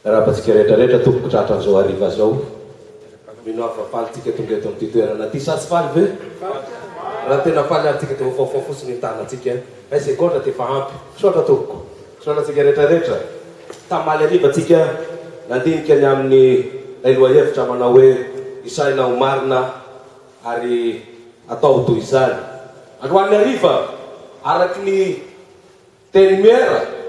raha batsika rehetrarehetra tompoko tratran'izao hariva zao mino afafaly tsika tonga eto amin'ity toerana ty sa tsy faly ve raha tena faly ary tsika dia faofa fotsiny tanatsika ay seconde dia efa ampy sotra tompoko sotra tsika rehetrarehetra tamaly hariva tsika nandinika ny amin'ny lohahevitra manao hoe isaina ho marina ary atao toy izany androany hariva araky ny teny miera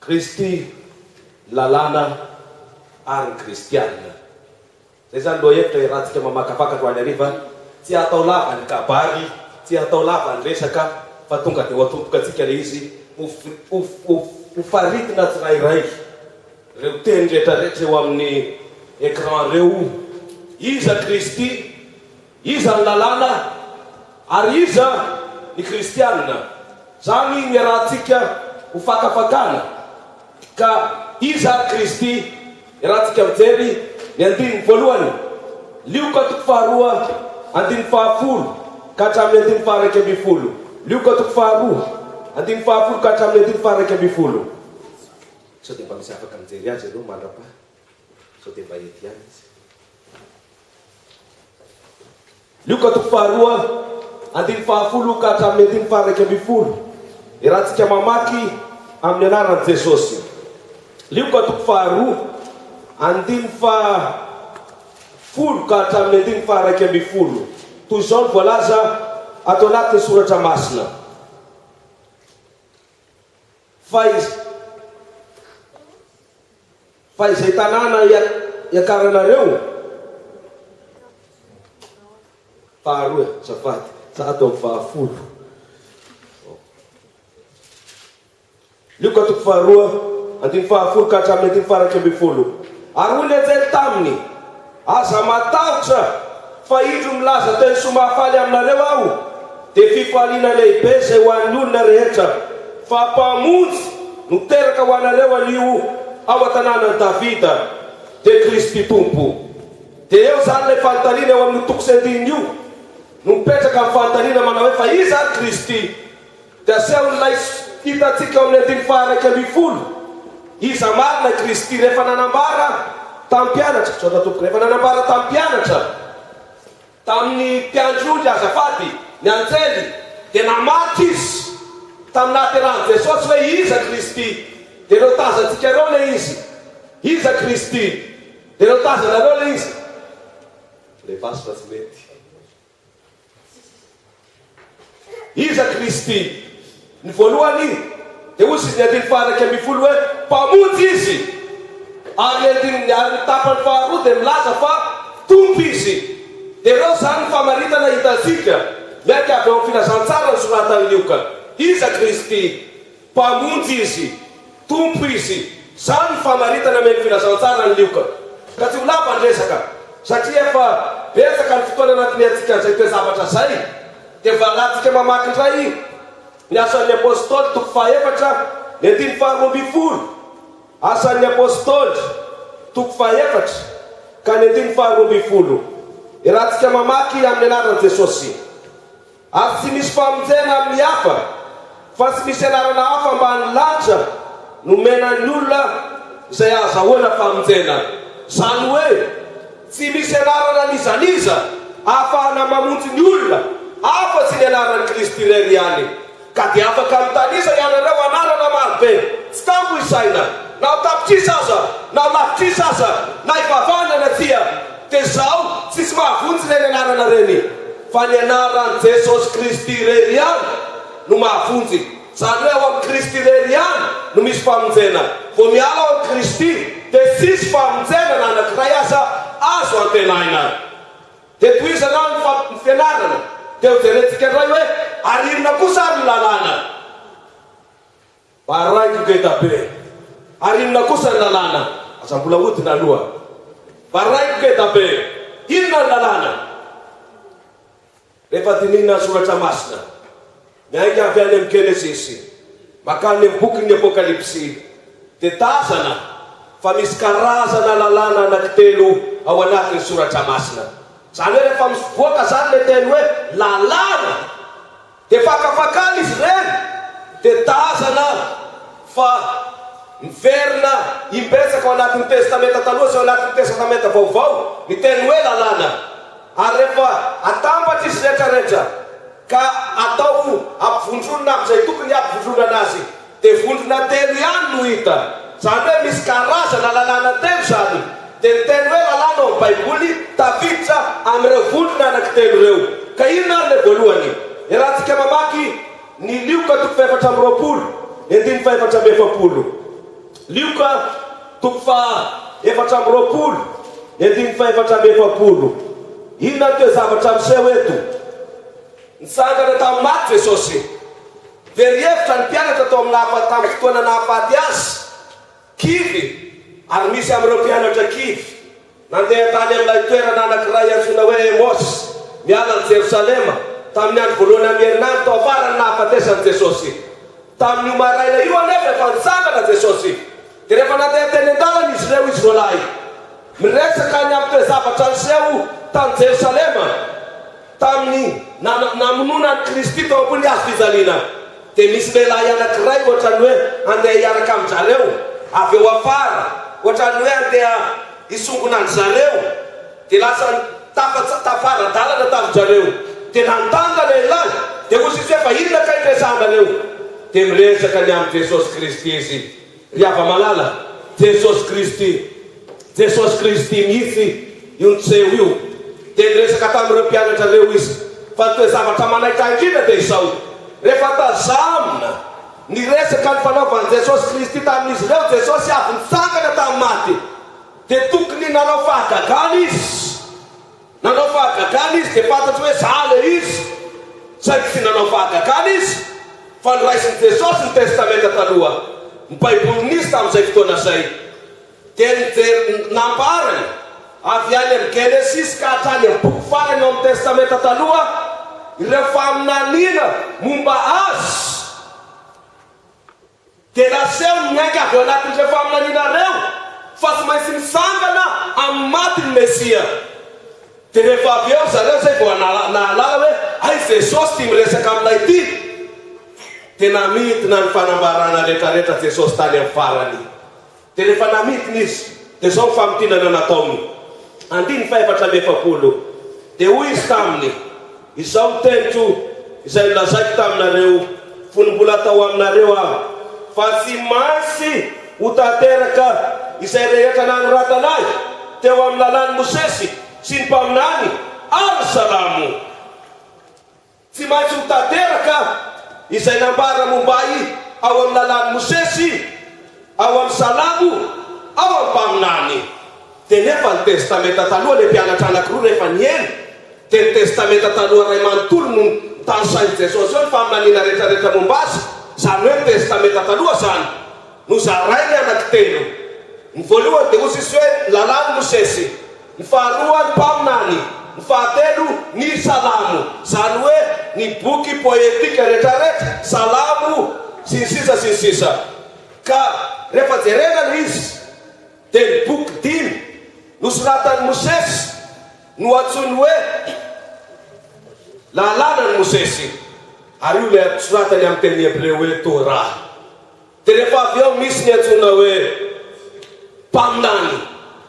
Kristy lalàna ary ny kristianina zay zany loha hevitra rahantsika mamakafaka androany hariva tsy atao lava ny kabary tsy atao lava ny resaka fa tonga dia ho atomboka atsika le izy ho faritina tsirairay reo teny rehetrarehetra eo amin'ny écran reo iza Kristy iza ny lalàna ary iza ny kristianina zany ny rahantsika ho fakafakana ka iza Kristy rahantsika mijery ny andininy voalohany lioka toko faharoa andininy fahafolo ka hatramin'ny andininy faharaiky ambin'ny folo lioka toko faharoa andininy fahafolo ka hatramin'ny andininy faharaiky ambin'ny folo sao dia mba misy afaka mijery azy aloha mandrapa sao dia mba ety ihany izy lioka toko faharoa andininy fahafolo ka hatramin'ny andininy faharaiky ambin'ny folo rahantsika mamaky amin'ny anaran'i Jesosy lioka toko faharoa andininy fahafolo ka hatramin'ny andininy faharaiky ambin'ny folo toy izao ny voalaza ato anatin'ny soratra masina fa izay tanàna iakaranareo faharoa safady sa ato amin'ny fahafolo lioka toko faharoa andininy fahafolo ka hatramin'ny andininy faharaiky ambin'ny folo ary hoy lejely taminy aza matahotra fa indro milaza teny somafaly aminareo aho dia fifaliana lehibe zay ho an'ny olona rehetra fa mpamonjy no teraka ho anareo anio ao an-tanànan'i Davida dia Kristy tompo dia eo zany ilay fanontaniana eo amin'ny toko sy andininy io no mipetraka amin'ny fanontaniana manao hoe fa iza Kristy dia asehon'ilay hitatsika ao amin'ny andininy faharaiky ambin'ny folo iza marina Kristy rehefa nanambara tamin'ny mpianatra sotra tompoko rehefa nanambara tamin'ny mpianatra tamin'ny mpiandroly azafady ny anjely dia namaky izy tamin'ny nahaterahan'i Jesosy hoe iza Kristy dia reo tazantsika reo le izy iza Kristy dia reo tazanareo le izy levasy fa tsy mety iza Kristy ny voalohany dia ozy izy ny andininy faharaiky ambin'ny folo hoe mpamonjy izy ary ny tapany faharoa dia milaza fa tompo izy dia reo zany ny famaritana hitantsika miaiky avy eo amin'ny filazantsara ny soratany lioka iza Kristy mpamonjy izy tompo izy zany ny famaritana amin'ny filazantsara ny lioka ka tsy ho lava ny resaka satria efa betsaka ny fotoana anatiny atsika zay toe zavatra zay dia valatsika mamaky indray ny asan'ny apôstôly toko fahaefatra ny andininy faharoa ambin'ny folo asan'ny apôstôly toko fahaefatra ka ny andininy faharoa ambin'ny folo rahantsika mamaky amin'ny anaran'i Jesosy ary tsy misy famonjena amin'ny hafa fa tsy misy anarana hafa ambany lanitra nomenan'ny olona izay azahoana famonjena zany hoe tsy misy anarana nizaniza ahafahana mamonjy ny olona afa-tsy ny anaran'i Kristy irery ihany ka dia afaka mitanisa ianareo anarana marobe tsy tambo isaina na tapitrisa aza na lafitrisa aza na ivavana tia dia zaho tsisy mahavonjy ny anarana reny fa ny anaran'i Jesosy Kristy irery ihany no mahavonjy zany hoe ao amin'ny Kristy irery ihany no misy famonjena. Vao miala ao Kristy dia tsisy famonjena na anankiray aza azo antenaina. Dia toizana ny fianarana dia ho jerentsika indray hoe arinona kosa ary ny lalàna. Baraiko ngeda be. Arinona kosa ny lalàna. Aza mbola hodina aloha. Baraiko ngeda be. Inona ny lalàna? Rehefa dinihina soratra masina miainga avy any amin'ny Genesisy makany amin'ny bokin'ny Apokalipsy dia tazana fa misy karazana lalàna anankitelo ao anatin'ny soratra masina. Zany hoe rehefa mivoaka zany le teny hoe lalàna dia fakafakana izy ireny dia tazana fa miverina imbetsaka ao anatin'ny testamenta taloha sy ao anatin'ny testamenta vaovao ny teny hoe lalàna. Ary rehefa atambatra izy rehetrarehetra ka atao ampivondronana amin'izay tokony ampivondronana azy dia vondrona telo ihany no hita. Zany hoe misy karazana lalàna telo zany. Dia ny teny hoe lalàna ao amin'ny Baiboly tafiditra amin'ireo vondrona anankitelo ireo. Ka inona ny voalohany? Iarahantsika mamaky ny Lioka 4:20, ny 4:20. Lioka 4:20, ny 4:20. Inona teo zavatra miseho eto? Nitsangana tamin'ny maty Jesosy. Very-hevitra ny mpianatra tao tamin'ny fotoana nahafaty azy. Kivy, ary misy amin'ireo mpianatra kivy nandeha tany amin'ilay toerana anankiray antsoina hoe Emôsy, miala ny Jerosalema tamin'ny andro voalohany amin'ny herinandro tao afarany nahafatesan'i Jesosy. Tamin'io maraina io anefa efa nitsangana Jesosy. Dia rehefa nandeha teny an-dalana izy ireo izy rolahy miresaka ny amin'ny toe-zavatra niseho tany Jerosalema tamin'ny namonona ny Kristy tao ambony hazo fijaliana. Dia misy lehilahy anankiray ohatrany hoe andeha hiaraka amin'ny zareo avy eo afara, ohatrany hoe andeha hisongona ny zareo. Dia lasa tafara-dalana tamin'ny zareo. Dia nantanga lehilahy dia hozy izy hoe fa inona ka hiresahana reo? Dia miresaka ny amin'ny Jesosy Kristy izy. Ry hava-malala, Jesosy Kristy mihitsy io niseho io. Dia niresaka tamin'ireo mpianatra reo izy fa toe zavatra manaitra indrindra dia izao. Rehefa tazamina niresaka ny fanaovan'i Jesosy Kristy tamin'izy ireo, Jesosy avy nitsangana tamin'ny maty. Dia tokony nanao fahagagana izy. Nanao fahagagana izy dia fantatry hoe zale izy. Saingy tsy nanao fahagagana izy fa niraisin'i Jesosy ny testamenta taloha. Ny Baiboly nisy tamin'izay fotoana izay. Dia nambarany avy any amin'ny Genesisy ka hatrany amin'ny boky farany ao amin'ny testamenta taloha ireo faminaniana momba azy. Dia naseho miainga avy ao anatin'ireo faminaniana ireo fa tsy maintsy misangana amin'ny maty ny Mesia. Dia rehefa avy eo zareo zay vao nahalala hoe ay Jesosy tia miresaka aminay ity. Dia namidina ny fanambarana rehetrarehetra Jesosy tany amin'ny farany. Dia rehefa namidina izy dia zao famidinana nataony. 4:20. Dia hoy izy taminy, izao teniko izay nolazaiko taminareo fony mbola atao aminareo aho, fa tsy maintsy ho tanteraka izay rehetra nanoratanay teo amin'ny lalàn'i Mosesy sy ny mpaminany ary salamo. Tsy maintsy ho tanteraka izay nambara mombay ao amin'ny lalàn'i Mosesy, ao amin'ny salamo, ao amin'ny mpaminany. Dia nefa ny testamenta taloha le mpianatra anankiroa rehefa nieny, dia ny testamenta taloha ray manontolo no tanosain'i Jesosy eo ny faminaniana rehetrarehetra momba azy. Zany hoe ny testamenta taloha zany no zarainy anankitelo. Ny voalohany dia hozy izy hoe lalàn'i Mosesy, ny faharoa ny mpaminany, ny fahatelo ny salamo. Zany hoe ny boky poetika rehetrarehetra, salamo sy ny sisa. Ka rehefa jerena izy dia ny boky 5 nosoratan'i Mosesy no antsoiny hoe lalànan'i Mosesy. Ary io le soratany amin'ny teny Hebreo hoe Torah. Dia rehefa avy eo misy ny antsoina hoe mpaminany,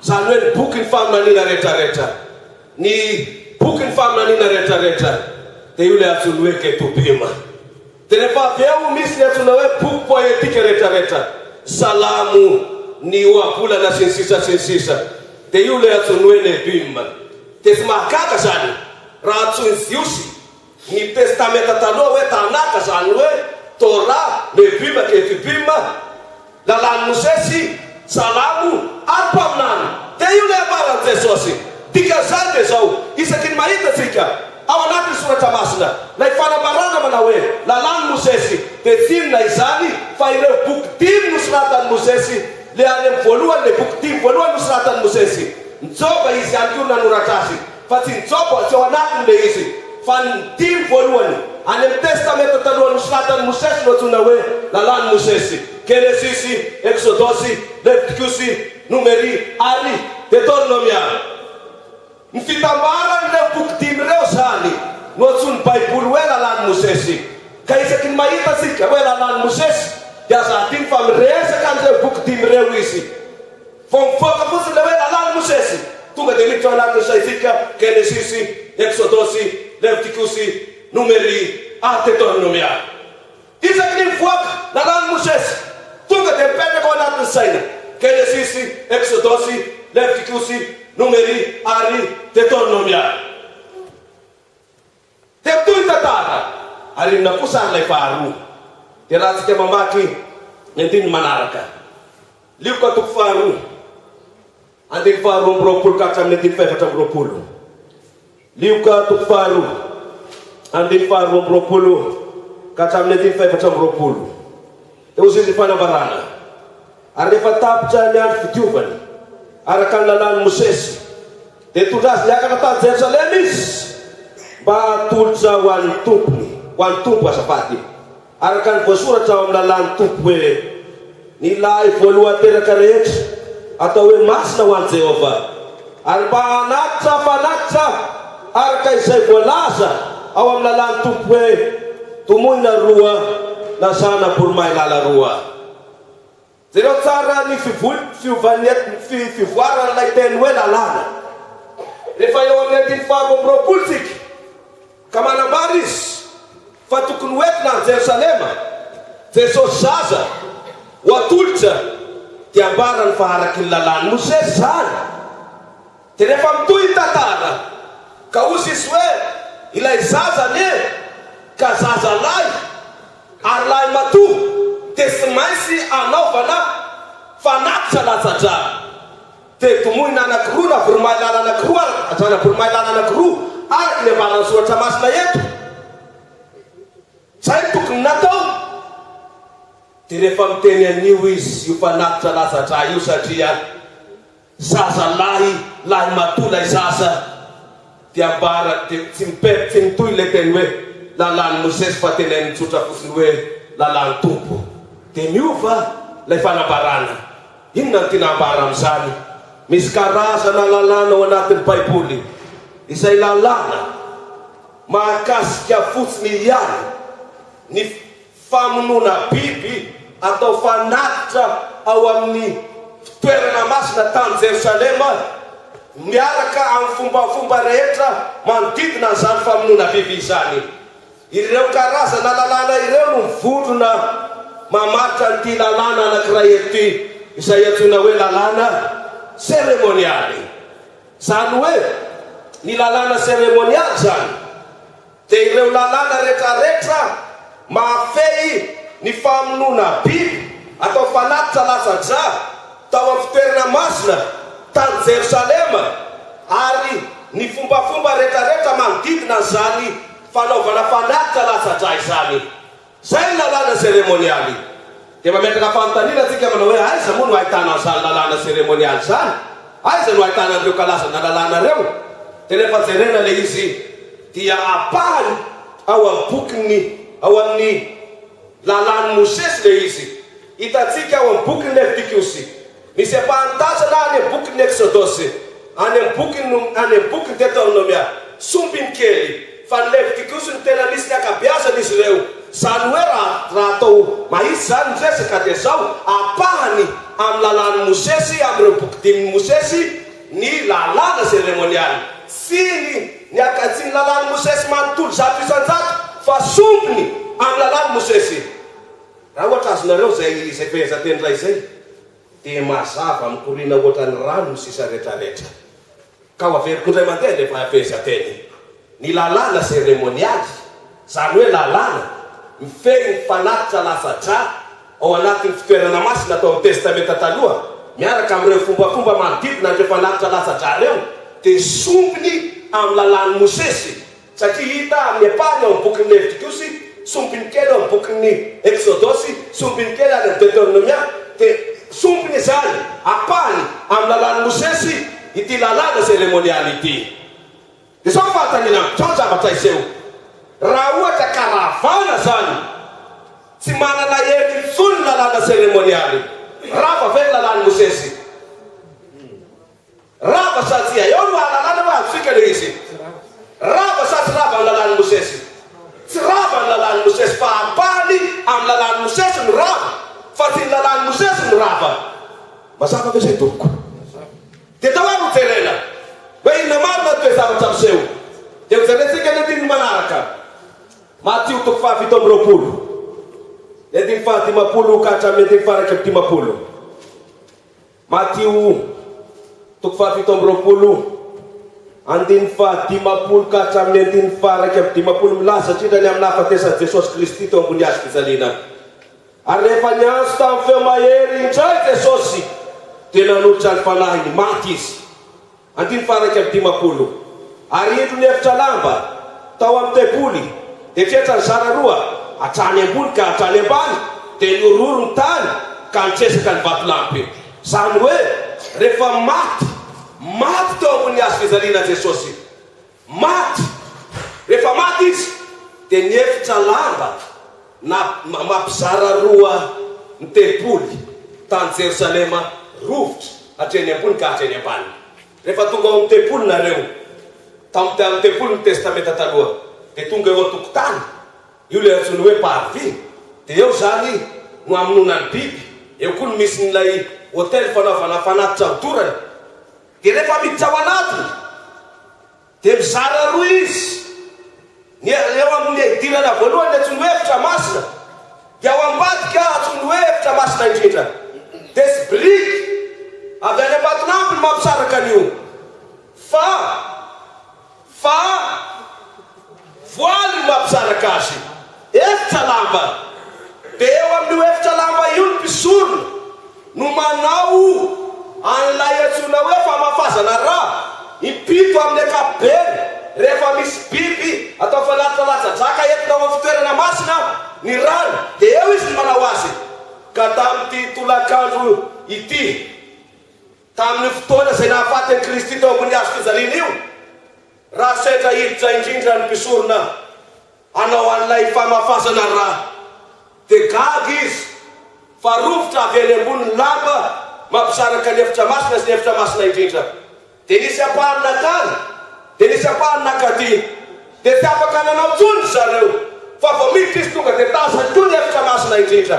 zany hoe ny boky ny faminaniana rehetrarehetra. Ny boky ny faminaniana rehetrarehetra dia io le antsoiny hoe Ketubima. Dia rehefa avy eo misy ny antsoina hoe boky poetika rehetrarehetra, salamo, ny ohabolana sy ny sisa. Dia io le antsoiny hoe Nebim. Dia tsy mahagaga zany raha antsoiny Ziosy ny testamenta taloha hoe tanaka, zany hoe Torah, Nebim, Ketubim. lalàn'i Mosesy, salamo ary mpaminany. Dia io ilay ambaran'i Jesosy. Dikan'izany dia zao, isaky ny mahita tsika ao anatin'ny soratra masina ilay fanambarana manao hoe lalàn'i Mosesy, dia tsy inona izany fa ireo boky 5 nosoratan'i Mosesy, le any amin'ny voalohany, le boky 5 voalohany nosoratan'i Mosesy. Nitsoba izy ihany koa nanoratra azy, fa tsy nitsoba tsy ao anatiny le izy, fa ny 5 voalohany any amin'ny testamenta talohan'ny nosoratan'i Mosesy no antsoina hoe lalàn'i Mosesy. Genesisy, Exodosy, Levitikosy, Numery ary Deuteronomia. Ny fitambaran'ireo boky 5 ireo zany no antsony Baiboly hoe lalàn'i Mosesy. Ka isaky ny mahita tsika hoe lalàn'i Mosesy dia azadiny fa miresaka an'ireo boky 5 ireo izy. Fa mivoaka fotsiny le hoe lalàn'i Mosesy, tonga dia miditra ao anatin'ny saitsika Genesisy, Exodosy, Levitikosy, Numery ary Deuteronomia. Isaky ny mivoaka lalàn'i Mosesy, tonga dia mipetraka ao anatin'ny saina Genesisy, Exodosy, Levitikosy, Numery ary Deuteronomia. Dia mitohy tantara ary inona kosa ary ilay faharoa. Dia raha tsika mamaky ny andininy manaraka, lioka toko faharoa, andiny faharoa amby roapolo ka hatramin'ny andiny faefatra amby roapolo. Lioka toko faharoa, andiny faharoa amby roapolo ka hatramin'ny andiny faefatra amby roapolo. Eo izy fanambarana. Ary rehefa tapitra ny andro fitiovany araka ny lalàn'i Mosesy, dia tondrazy niakatra tany Jerosalema izy mba hatolotra ho an'ny tompony, ho an'ny tompo azafady, araka ny voasoratra ao amin'ny lalàn'ny tompo hoe ny lahy voaloha teraka rehetra atao hoe masina ho an'i Jehova, ary mba hanatitra fanatitra araka izay voalaza ao amin'ny lalàn'ny tompo hoe tomoina roa na zana boromahy lala roa. Jereo tsara ny fivoaran'ilay teny hoe lalàna. Rehefa eo amin'ny andiny faharoa amby roapolo tsika ka manambara izy fa tokony hoentina any Jerosalema Jesosy zaza ho atolotra, dia ambarany fa araky ny lalàn'i Mosesy zany. Dia rehefa mitohy tantara ka ozy izy hoe ilay zaza ne ka zaza lahy ary lahy matoa, dia tsy maintsy anaovana fanatitra latsa-drà. Dia tomoina anankiroa na voromahy lala anankiroa, zana voromahy lala anankiroa araky ny ambarany soratra masina eto. Zay tokony natao. Dia rehefa miteny an'io izy io fanatitra latsa-drà io, satria zaza lahy matoa lay zaza, dia ambara dia tsy mitohy ilay teny hoe lalàn'i Mosesy fa tenen'ny tsotra fotsiny hoe lalàn'ny tompo. Dia miova ilay fanambarana. Inona ny tiana ambara amin'izany? Misy karazana lalàna ao anatin'ny Baiboly, izay lalàna mahakasika fotsiny ihany ny famonoana biby atao fanatitra ao amin'ny toerana masina tany Jerosalema, miaraka amin'ny fombafomba rehetra manodidina an'izany famonoana biby izany. Ireo karazana lalàna ireo no mivondrona mamaritra an'ity lalàna anankiray ety izay antsoina hoe lalàna seremonialy. Zany hoe ny lalàna seremonialy zany dia ireo lalàna rehetrarehetra mahafehy ny famonoana biby atao fanatitra latsa-drà tao amin'ny fitoerana masina tany Jerosalema, ary ny fombafomba rehetrarehetra manodidina zany fanaovana fanatitra latsa-drà izany. Zay ny lalàna seremonialy. Dia mametraka fanontaniana tsika manao hoe aiza moa no ahitana an'izany lalàna seremonialy zany? Aiza no ahitana an'ireo karazana lalàna reo? Dia rehefa jerena le izy dia apahany ao amin'ny lalàn'i Mosesy le izy. Hitantsika ao amin'ny bokin'ny Levitikosy, misy ampahan-tazana any amin'ny bokin'ny Exodosy, any amin'ny bokin'ny Deuteronomia, sombiny kely. Fa ny Levitikosy ny tena misy ny akabeazana izy ireo. Zany hoe raha atao mahitsy zany ny resaka dia zao apahany amin'ny lalàn'i Mosesy, amin'ireo boky 5 Mosesy, ny lalàna seremonialy. Tsy ny akatsiny lalàn'i Mosesy manontolo zato isan-jato, fa sombiny amin'ny lalàn'i Mosesy. Raha ohatra azonareo zay fehezanteny ray zay, dia mazava mikorina ohatra ny rano ny sisa rehetrarehetra. Ka ho averiko indray mandeha ilay fehezanteny. Ny lalàna seremonialy, zany hoe lalàna mifehy ny fanatitra latsa-drà ao anatin'ny fitoerana masina atao amin'ny testamenta taloha miaraka amin'ireo fombafomba manodidina andreo fanatitra latsa-dra reo dia sompiny amin'ny lalan'ny Mosesy satria hita amin'ny Epany ao amin'ny bokin'ny Levitikosy, sompiny kely ao amin'ny bokin'ny Exodosy, sompiny kely any amin'ny Deutéronomia, dia sompiny izany apany amin'ny lalan'ny Mosesy ity lalàna seremonialy ity. Dia sao fahatanina amin'izao zavatra izeo raha ohatra karavana zany tsy manana hery intsony lalàna seremonialy, rava ve lalàn'ny Mosesy? Rava satria eo no alalàna va atsika le izy. Rava sa tsy rava amin'ny lalàn'ny Mosesy? Tsy rava amin'ny lalàn'ny Mosesy fa apany amin'ny lalàn'ny Mosesy no rava, fa tsy ny lalàn'ny Mosesy no rava. Mazava ve zay tompoko? Dia tao ary ho jerena hoe inona marina toe zavatra miseho. Dia ho jerentsika ny andininy manaraka Matthieu 7:20. Ny andiny 50 ka hatramin'ny andiny faraka 50. Matthieu 7:20 andiny 50 ka hatramin'ny andiny faraka 50 milaza indrindra ny amin'ny nahafatesan'i Jesosy Kristy teo ambony hazo fijaliana. Ary rehefa niantso tamin'ny feo mahery indray Jesosy dia nanolotra ny fanahiny maty izy. Andiny faraka 50. Ary endro ny efitra lamba tao amin'ny tempoly dia tretra ny zara roa hatrany ambony ka hatrany ambany dia niororo ny tany ka nitresaka ny vatolampy. Zany hoe rehefa maty teo ambony hazo fijaliana Jesosy, maty, rehefa maty izy dia ny efitra lamba na mampizara roa ny tempoly tany Jerosalema rovotra hatreny ambony ka hatreny ambany. Rehefa tonga ao amin'ny tempoly nareo tamin'ny tempoly ny testamenta taloha dia tonga eo an-tokotany, io le antsony hoe parvis, dia eo zany no amononany biby, eo koa no misy n'ilay hôtely fanaovana fanatitra midorany. Dia rehefa miditra ao anatiny dia mizara roa izy, eo amin'ny idirana voalohany antsony hoe efitra masina, dia ao ambadika antsony hoe efitra masina indrindra. Dia sy biriky avy any am-baton'ampy ny mampisaraka an'io fa voaly ny mampisaraka azy, efitra lamba. Dia eo amin'io efitra lamba io ny mpisorona no manao an'ilay antsona hoe famafazana raha impito amin'ny ankapobeny. Rehefa misy biby atao fanatitra latsa-draka entina ao amin'ny fitoerana masina ny rano, dia eo izy ny manao azy. Ka tamin'ity tolakandro ity, tamin'ny fotoana izay nahafaty an'i Kristy teo ambony hazo fijaliana io, raha sedra hiditra indrindra ny mpisorona hanao an'ilay famafazana raha dia gaga izy fa rovotra avy any ambony lamba mampisaraka ny efitra masina sy ny efitra masina indrindra. Dia nisy ampahanina tany, dia nisy ampahanina akaty, dia tsy afaka nanao tsony zareo fa vao miditra izy tonga dia tazany koa ny efitra masina indrindra.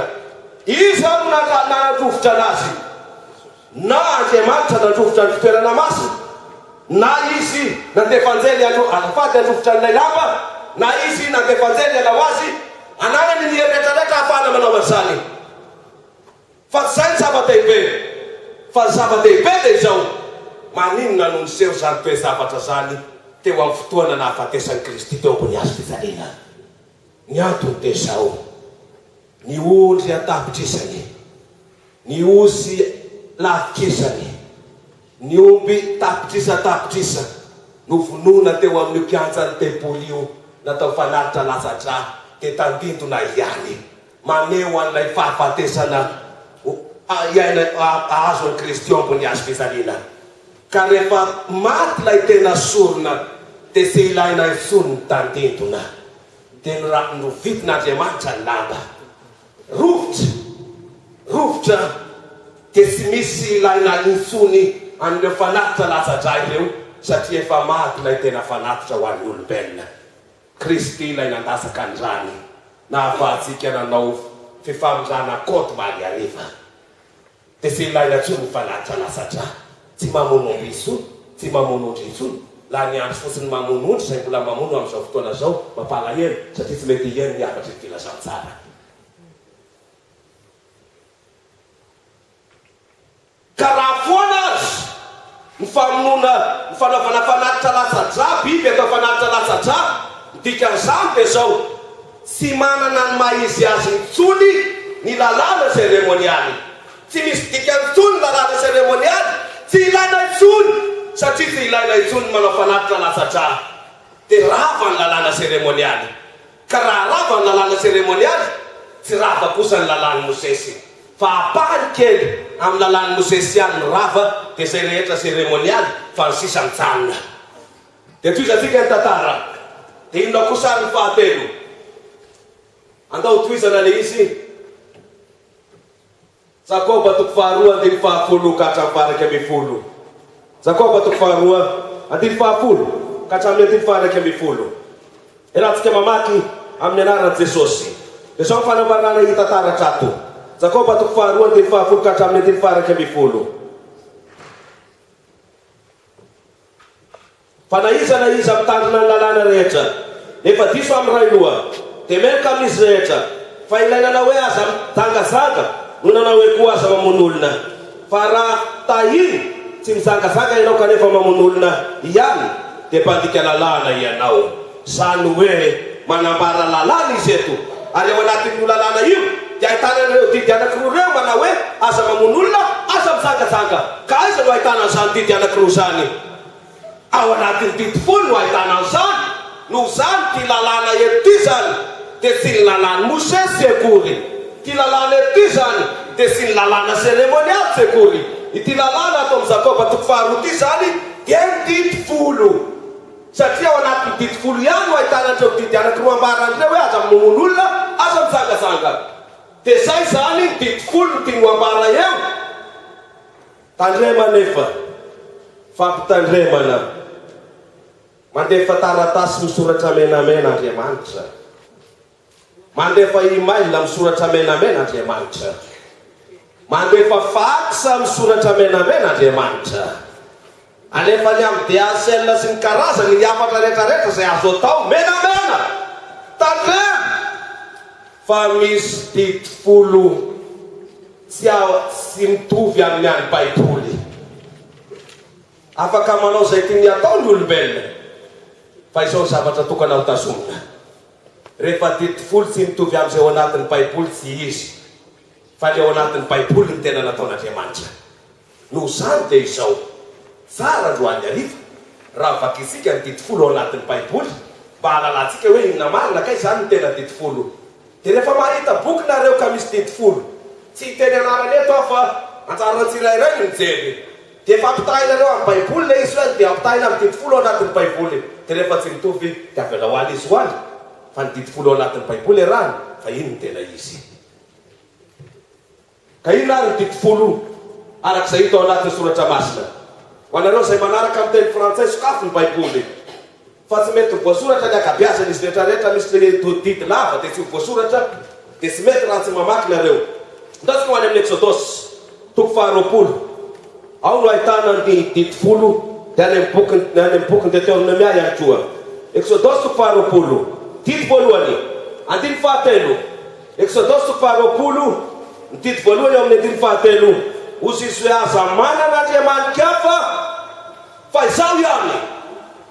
Izy no nanadrovotra anazy, na Andriamanitra nandrovotra ny fitoerana masina, na izy nandefanjely azafady androvotra n'ilay lamba, na izy nandefanjely hanao azy ananany ny rehetrarehetra ahafahana manao an'izany. Fa tsy zay ny zava-dehibe, fa ny zava-dehibe dia izao, maninona no niseho zany toe-zavatra zany teo amin'ny fotoana nahafatesan'i Kristy teo ambony hazo fijaliana. Ny antony dia izao: ny ondry atapitrisany, ny osy lafikisany, ny omby tapitrisa no vonona teo amin'ny mpiantsany tempoly io natao fanatitra latsa-dra dia tandindona ihany maneo an'ilay fahafatesana ahazo an'i Kristy eo ambony hazo fijaliana. Ka rehefa maty ilay tena sorona dia tsy ilaina intsony ny tandindona, dia no vitin'Andriamanitra ny lamba rovotra dia tsy misy ilaina intsony an'ireo fanatitra latsa-dra ireo satria efa maty ilay tena fanatitra ho an'ny olombelona. Kristy ilay nandasaka ny rany nahafahantsika nanao fifamonjana koty maly ariva, dia tsy ilaina intsony ny fanatitra latsa-dra. Tsy mamonondry intsony, tsy mamonondry intsony. Laha ny andro fotsiny mamonondry izay mbola mamono amin'izao fotoana izao mampalahelo satria tsy mety ihany ny afatry ny filazantsara. Ka raha foana azy ny famonona, ny fanaovana fanatitra latsa-dra, biby atao fanatitra latsa-dra, dikan'izany dia izao: tsy manana ny maha izy azy intsony ny lalàna seremonialy. Tsy misy dikany intsony lalàna seremonialy, tsy ilaina intsony satria tsy ilaina intsony manao fanatitra lasadraha. Dia rava ny lalàna seremonialy. Ka raha rava ny lalàna seremonialy, tsy rava kosa ny lalàny Mosesy. Fa apahany kely amin'ny lalàny Mosesy any ny rava, dia izay rehetra seremonialy fa ny sisa mitsanona. Dia toizatsika ny tantara. Dia inona kosa ny fahatelo. Andao toizana le izy. Jakoba 2:10-10. Jakoba 2:10-10. Erantsika mamaky amin'ny anaran'i Jesosy. Dia sao fanambarana hitantara trato. Jakoba 2:10-10. Fanaizana izy mitandrina ny lalàna rehetra, nefa diso amin'ny ray loha, dia menaka amin'izy rehetra. Fa ilainana hoe aza mitangazanga, nonana hoe koa aza mamono olona. Fa raha tahiny tsy mizangazanga ianao kanefa mamono olona ihany, dia mpandika lalàna ianao. Zany hoe manambara lalàna izy eto. Ary ao anatin'io lalàna io dia ahitana ireo didy anankiroa ireo manao hoe aza mamono olona, aza mizangazanga. Ka aiza no ahitana an'izany didy anankiroa zany? Ao anatin'ny didy folo no ahitana an'izany. No zany ty lalàna ety zany dia tsy ny lalàny Mosesy akory. Ty lalàna ety zany dia tsy ny lalàna seremonialy sekory. Ity lalàna atao amin'ny Jakoba 2:10 ty zany dia ny didy folo. Satria ao anatin'ny didy folo ihany no ahitana an'ireo didy anankiroa ambaran'ireo hoe aza mamono olona, aza mizangazanga. Dia zay zany ny didy folo no tiany ambara eo. Tandrema nefa, fampitandremana, mandefa taratasy misoratra menamena Andriamanitra. Mandefa email misoratra menamena Andriamanitra. Mandefa fax misoratra menamena Andriamanitra. Alefa ny amin'ny DHL sy ny karazany ny afatra rehetrarehetra izay azo atao menamena. Tandrema. Fa misy didy folo tsy mitovy amin'ny any Baiboly. Afaka manao izay tiany atao ny olombelona, fa izao ny zavatra tokana ho tazomina. Rehefa didy folo tsy mitovy amin'izay ao anatin'ny Baiboly tsy izy, fa le ao anatin'ny Baiboly ny tena nataon'Andriamanitra. No zany dia izao, tsara androany ariva raha vakitsika ny didy folo ao anatin'ny Baiboly, mba halalantsika hoe inona marina kay zany ny tena didy folo. Dia rehefa mahita boky nareo ka misy didy folo, tsy hiteny anarany eto aho fa anjara tsirairay ny mijery. Dia efa ampitahinareo amin'ny Baiboly le izy hoe dia ampitahina amin'ny didy folo ao anatin'ny Baiboly. Dia rehefa tsy mitovy dia avela ho aly izy ho aly. Fa ny didy folo ao anatin'ny Baiboly rany, fa ino ny tena izy. Ka ino ary ny didy folo arak'izay hita ao anatin'ny soratra masina. Ho anareo izay manaraka amin'ny teny frantsay sokafo ny Baiboly. Fa tsy mety voasoratra ny akabiazan'izy rehetrarehetra misy le didy lava dia tsy voasoratra, dia tsy mety raha tsy mamaky nareo. Ndatsika ho any amin'ny Exodosy 2:20. Ao no ahitana ny didy folo dia any amin'ny boky Deutéronomia ihany koa. Exodosy 2:20. Didy voalohany, andiny fahatelo. Exodosy 2:20, ny didy voalohany ao amin'ny andiny fahatelo. Ozy izy hoe aza manana Andriamanitra hafa fa izao ihany.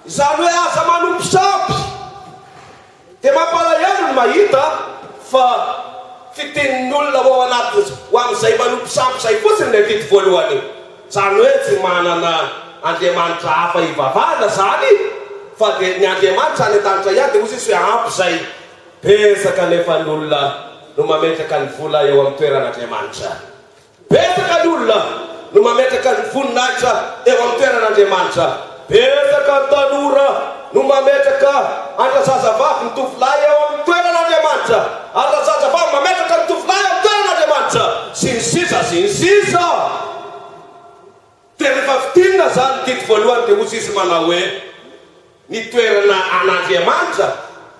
Izany hoe aza manompisapy. Dia mampalahelo ny mahita fa fitenin'olona ao anaty ho amin'izay manompisapy izay fotsiny ny didy voalohany. Zany hoe tsy manana Andriamanitra hafa hivavahana zany, fa dia ny Andriamanitra any an-danitra ihany dia ozy izy hoe ampy izay. Betsaka nefa ny olona no mametraka ny vola eo amin'ny toeran'Andriamanitra. Betsaka ny olona no mametraka ny voninahitra eo amin'ny toeran'Andriamanitra. Betsaka ny tanora no mametraka andrazazavavy ny tovolahy eo amin'ny toeran'Andriamanitra. Andrazazavavy mametraka ny tovolahy eo amin'ny toeran'Andriamanitra. Sy ny sisa, sy ny sisa. Dia rehefa fitinina zany didy voalohany dia ozy izy manao hoe ny toerana an'Andriamanitra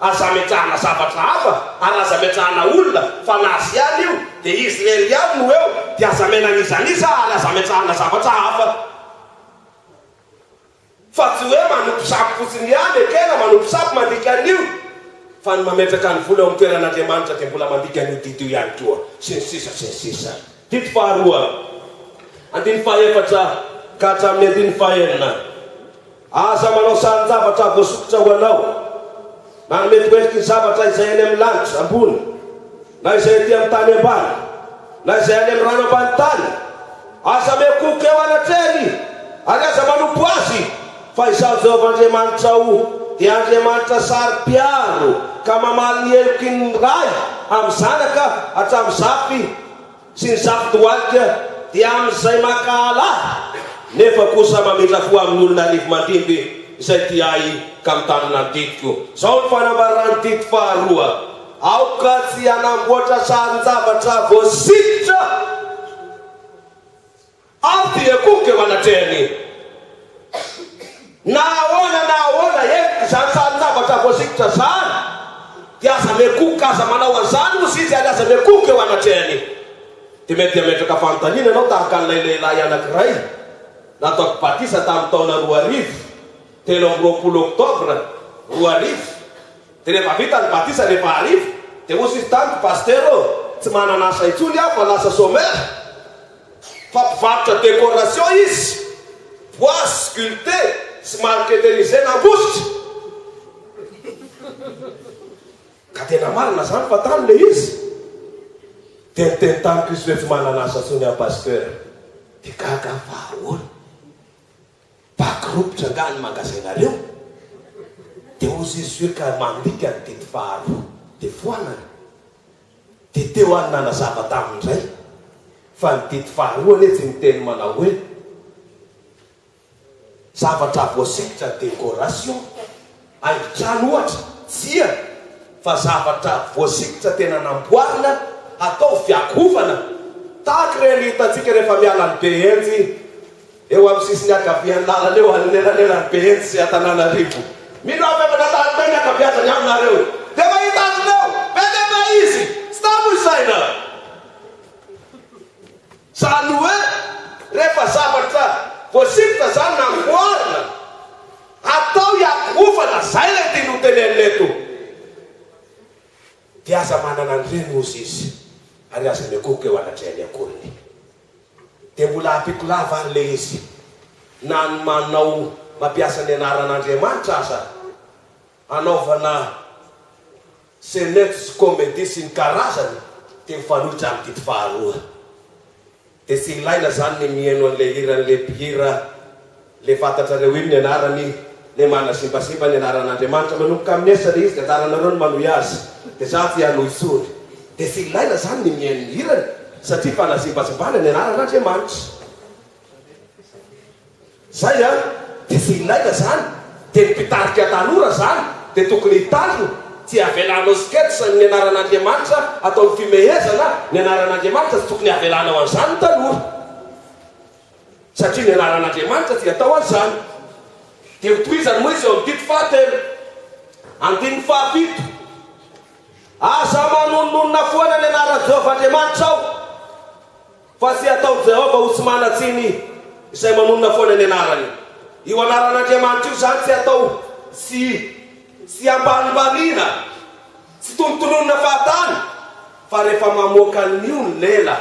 aza metrahana zavatra hafa ary aza metrahana olona fa nazy ihany io dia Israely ihany no eo dia aza menan'izan'iza ary aza metrahana zavatra hafa. Fa tsy hoe manompisapy fotsiny ihany ekena manompisapy mandika an'io, fa ny mametraka ny vola eo amin'ny toeran'Andriamanitra dia mbola mandika an'io didy io ihany koa. Sy ny sisa, sy ny sisa. Didy faharoa, andiny fahefatra ka hatramin'ny andiny fahenina. Aza manao sarin-javatra voasokotra ho anao, na mety hoentriky ny zavatra izay eny amin'ny lanitra ambony, na izay ty amin'ny tany ambany, na izay any amin'ny rano ambany tany, aza mekoky eo anatreny ary aza manompo azy fa izaho Jehovah-Andriamanitra dia Andriamanitra sary-piaro ka mamaly ny heloky ny ray amin'ny zanaka hatramin'ny zafy sy ny zafy doalika dia amin'izay makahala nefa kosa mamindra fo amin'ny olona arivo mandimby izay ty ay ka mitanana ny ditiko. Zao ny fanambarany dito faharoa, aoka tsy hanamboatra sarin-javatra voasikotra ao ty ekoky eo anatrehany. Na ahoana zany sarin-javatra voasikotra zany dia aza mekoky, aza manao an'izany moa izy ary aza mekoky eo anatrehany. Dia mety ametraka fanontaniana ianao tahaka an'ilay lehilahy anankiray nataoko batisa tamin'ny taona 2023 oktobra 2000. Dia rehefa vita ny batisa rehefa arivo dia hozy izy tany pasteur tsy manana asa intsony aho fa lasa sommaire fa mpivarotra décoration izy, bois sculpté sy marketerisé nambositra. Ka tena marina zany fa tany le izy. Dia niteny tamiko izy hoe tsy manana asa intsony aho pasteur. Dia gaga vahoana bakiropitra nga ny magasinareo. Dia hozy izy hoe ka mandika ny tety faharoa dia foanana. Dia teo any nanazava tamindray fa ny tety faharoa le tsy miteny manao hoe zavatra voasikotra décoration haingon-trano ohatra tsia, fa zavatra voasikotra tena namboarina atao fiakovana tahaka ireny hitantsika rehefa miala ny Behenjy eo amin'ny sisiny akavian'ny lalana eo anelalelan'ny Behenjy sy Antananarivo. Mino avy amin'ny lalana ny akaviazany aminareo dia mahita azonao bedema izy tsy tamo isaina. Zany hoe rehefa zavatra voasikotra zany namboarina atao hiakovana, zay lay ty notenenleto. Dia aza manana an'ireny ozy izy ary aza mekoky eo anatrehany akoriny. Dia mbola apikolava an'le izy na ny manao mampiasa ny anaran'Andriamanitra aza anaovana senet sy comédie sy ny karazany dia mifanohitra amin'ny tity faharoa. Dia tsy ilaina zany ny mihaino an'le hiran'le mpihira le fantatrareo iny ny anarany le manasimpasimpa ny anaran'Andriamanitra manomboka amin'ny esa le izy dia taranareo ny manohy azy dia za tsy hanohy itsony. Dia tsy ilaina zany ny mihaino ny hirany satria fanasimpasimpana ny anaran'Andriamanitra. Zay a, dia tsy ilaina zany dia ny mpitarika tanora zany dia tokony hitariny tsy avelanao sketsa ny anaran'Andriamanitra atao fimehezana ny anaran'Andriamanitra tsy tokony avelanao an'izany ny tanora satria ny anaran'Andriamanitra tsy atao an'izany. Dia hotohizany moa izy eo amin'ny tity fahatelo andiny fahafito, aza manononona foana ny anaran'i Jehovah-Andriamanitra ao fa tsy atao Jehova ho tsy manatsiny izay manonona foana ny anarany. Io anaran'Andriamanitra io zany tsy atao sy ambanimbanina, tsy tonontononina fahatany fa rehefa mamoaka an'io ny lela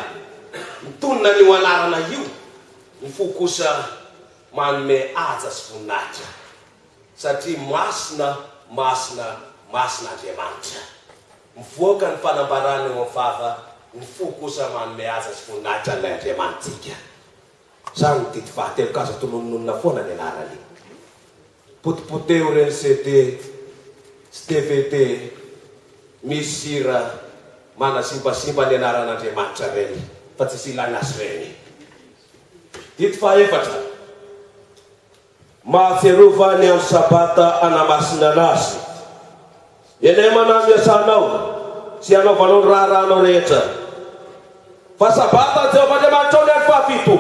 mitonona n'io anarana io ny fo kosa manome aja sy voninahitra satria masina Andriamanitra mivoaka ny fanambarana eo amin'ny vava, ny fo kosa manome aja sy voninahitra n'ilay Andriamanitsika. Zany ny tity fahatelo ka aza tonononona foana ny anarany. Potipoteo reny CD sy DVD misy sira manasimpasimpa ny anaran'Andriamanitra reny fa tsy ilaina azy reny. Tity fahaefatra, mahatsiarova ny andro sabata anamasina anazy. Enay manano iasanao sy anaovanao ny raharanao rehetra. Fa sabata Jehovah-Andriamanitra ny andro fahafito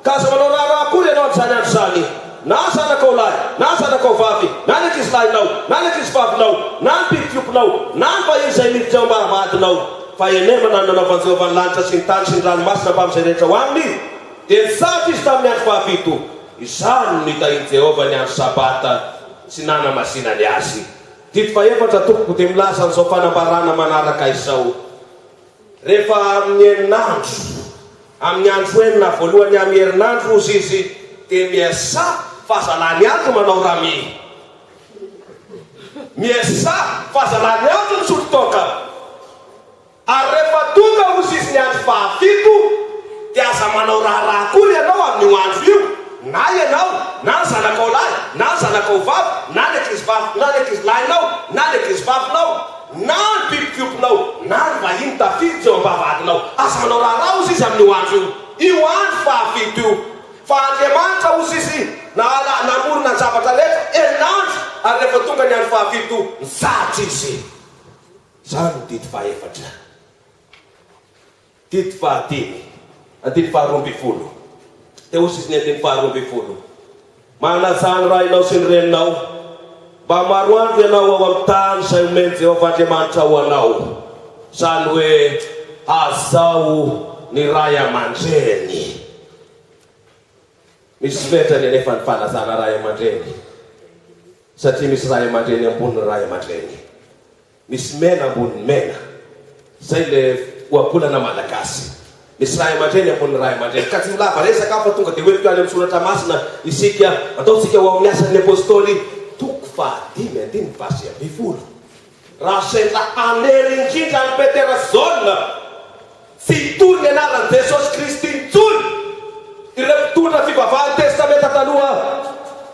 ka aza manao raharaha akory ianao an'izany andro zany, na zanakao lahy, na zanakao vavy, na ny ankizy lahinao, na ny ankizy vavinao, na ny pikiopinao, na ny vahiny izay miditra ao am-baravadinao. Fa enay manano nanaovan'i Jehovah ny lanitra sy ny tany sy ny ranomasina mpamizay rehetra ho aminy. Dia nisatra izy tamin'ny andro fahafito, izany no nitahiny Jehovah ny andro sabata sy nanamasinany azy. Tity faefatra tompoko dia milaza an'izao fanambarana manaraka izao. Rehefa amin'ny herinandro, amin'ny andro enina voalohany amin'ny herinandro ozy izy dia miasa fahazalany andro manao rami, miasa fahazalany andro ny sotrotoka. Ary rehefa tonga ho sisy ny andro fahafito dia aza manao raha kory ianao amin'ny andro io, na ianao na ny zanakao lahy na ny zanakao vavy na ny ankizy lahinao na ny ankizy vavinao na ny bibikioponao na ny vahiny tafiditra eo am-bavadinao, aza manao raha ho sisy amin'ny andro io andro fahafito io. Fa Andriamanitra ho sisy namorona ny zavatra rehetra erinandro, ary rehefa tonga ny andro fahafito mizatra izy. Zany dity fahaefatra, dity fahadimy, andiny faharoambifolo. Te ho sisy ny andiny faharoambifolo. Manazany raha inao sy ny reninao, mba maro andro ianao ao amin'ny tany izay omeny Jehovah Andriamanitra ho anao. Zany hoe azao ny ray aman-dreny. Misy metrany anefa ny fanazana ray aman-dreny, satria misy ray aman-dreny ambony ray aman-dreny, misy mena ambony mena. Zay le oabolana malagasy, misy ray aman-dreny ambony ray aman-dreny. Ka tsy milava resaka fa tonga dia hoe any amin'ny soratra masina isika ataontsika ho amin'ny asan'ny apôstôly toko fahadimy andiny fasy ambifolo. Raha sendra anery indrindra ny Petera zona tsy hitory ny anaran'i Jesosy Kristy intsony, ireo mpitondra fivavahany testamenta taloha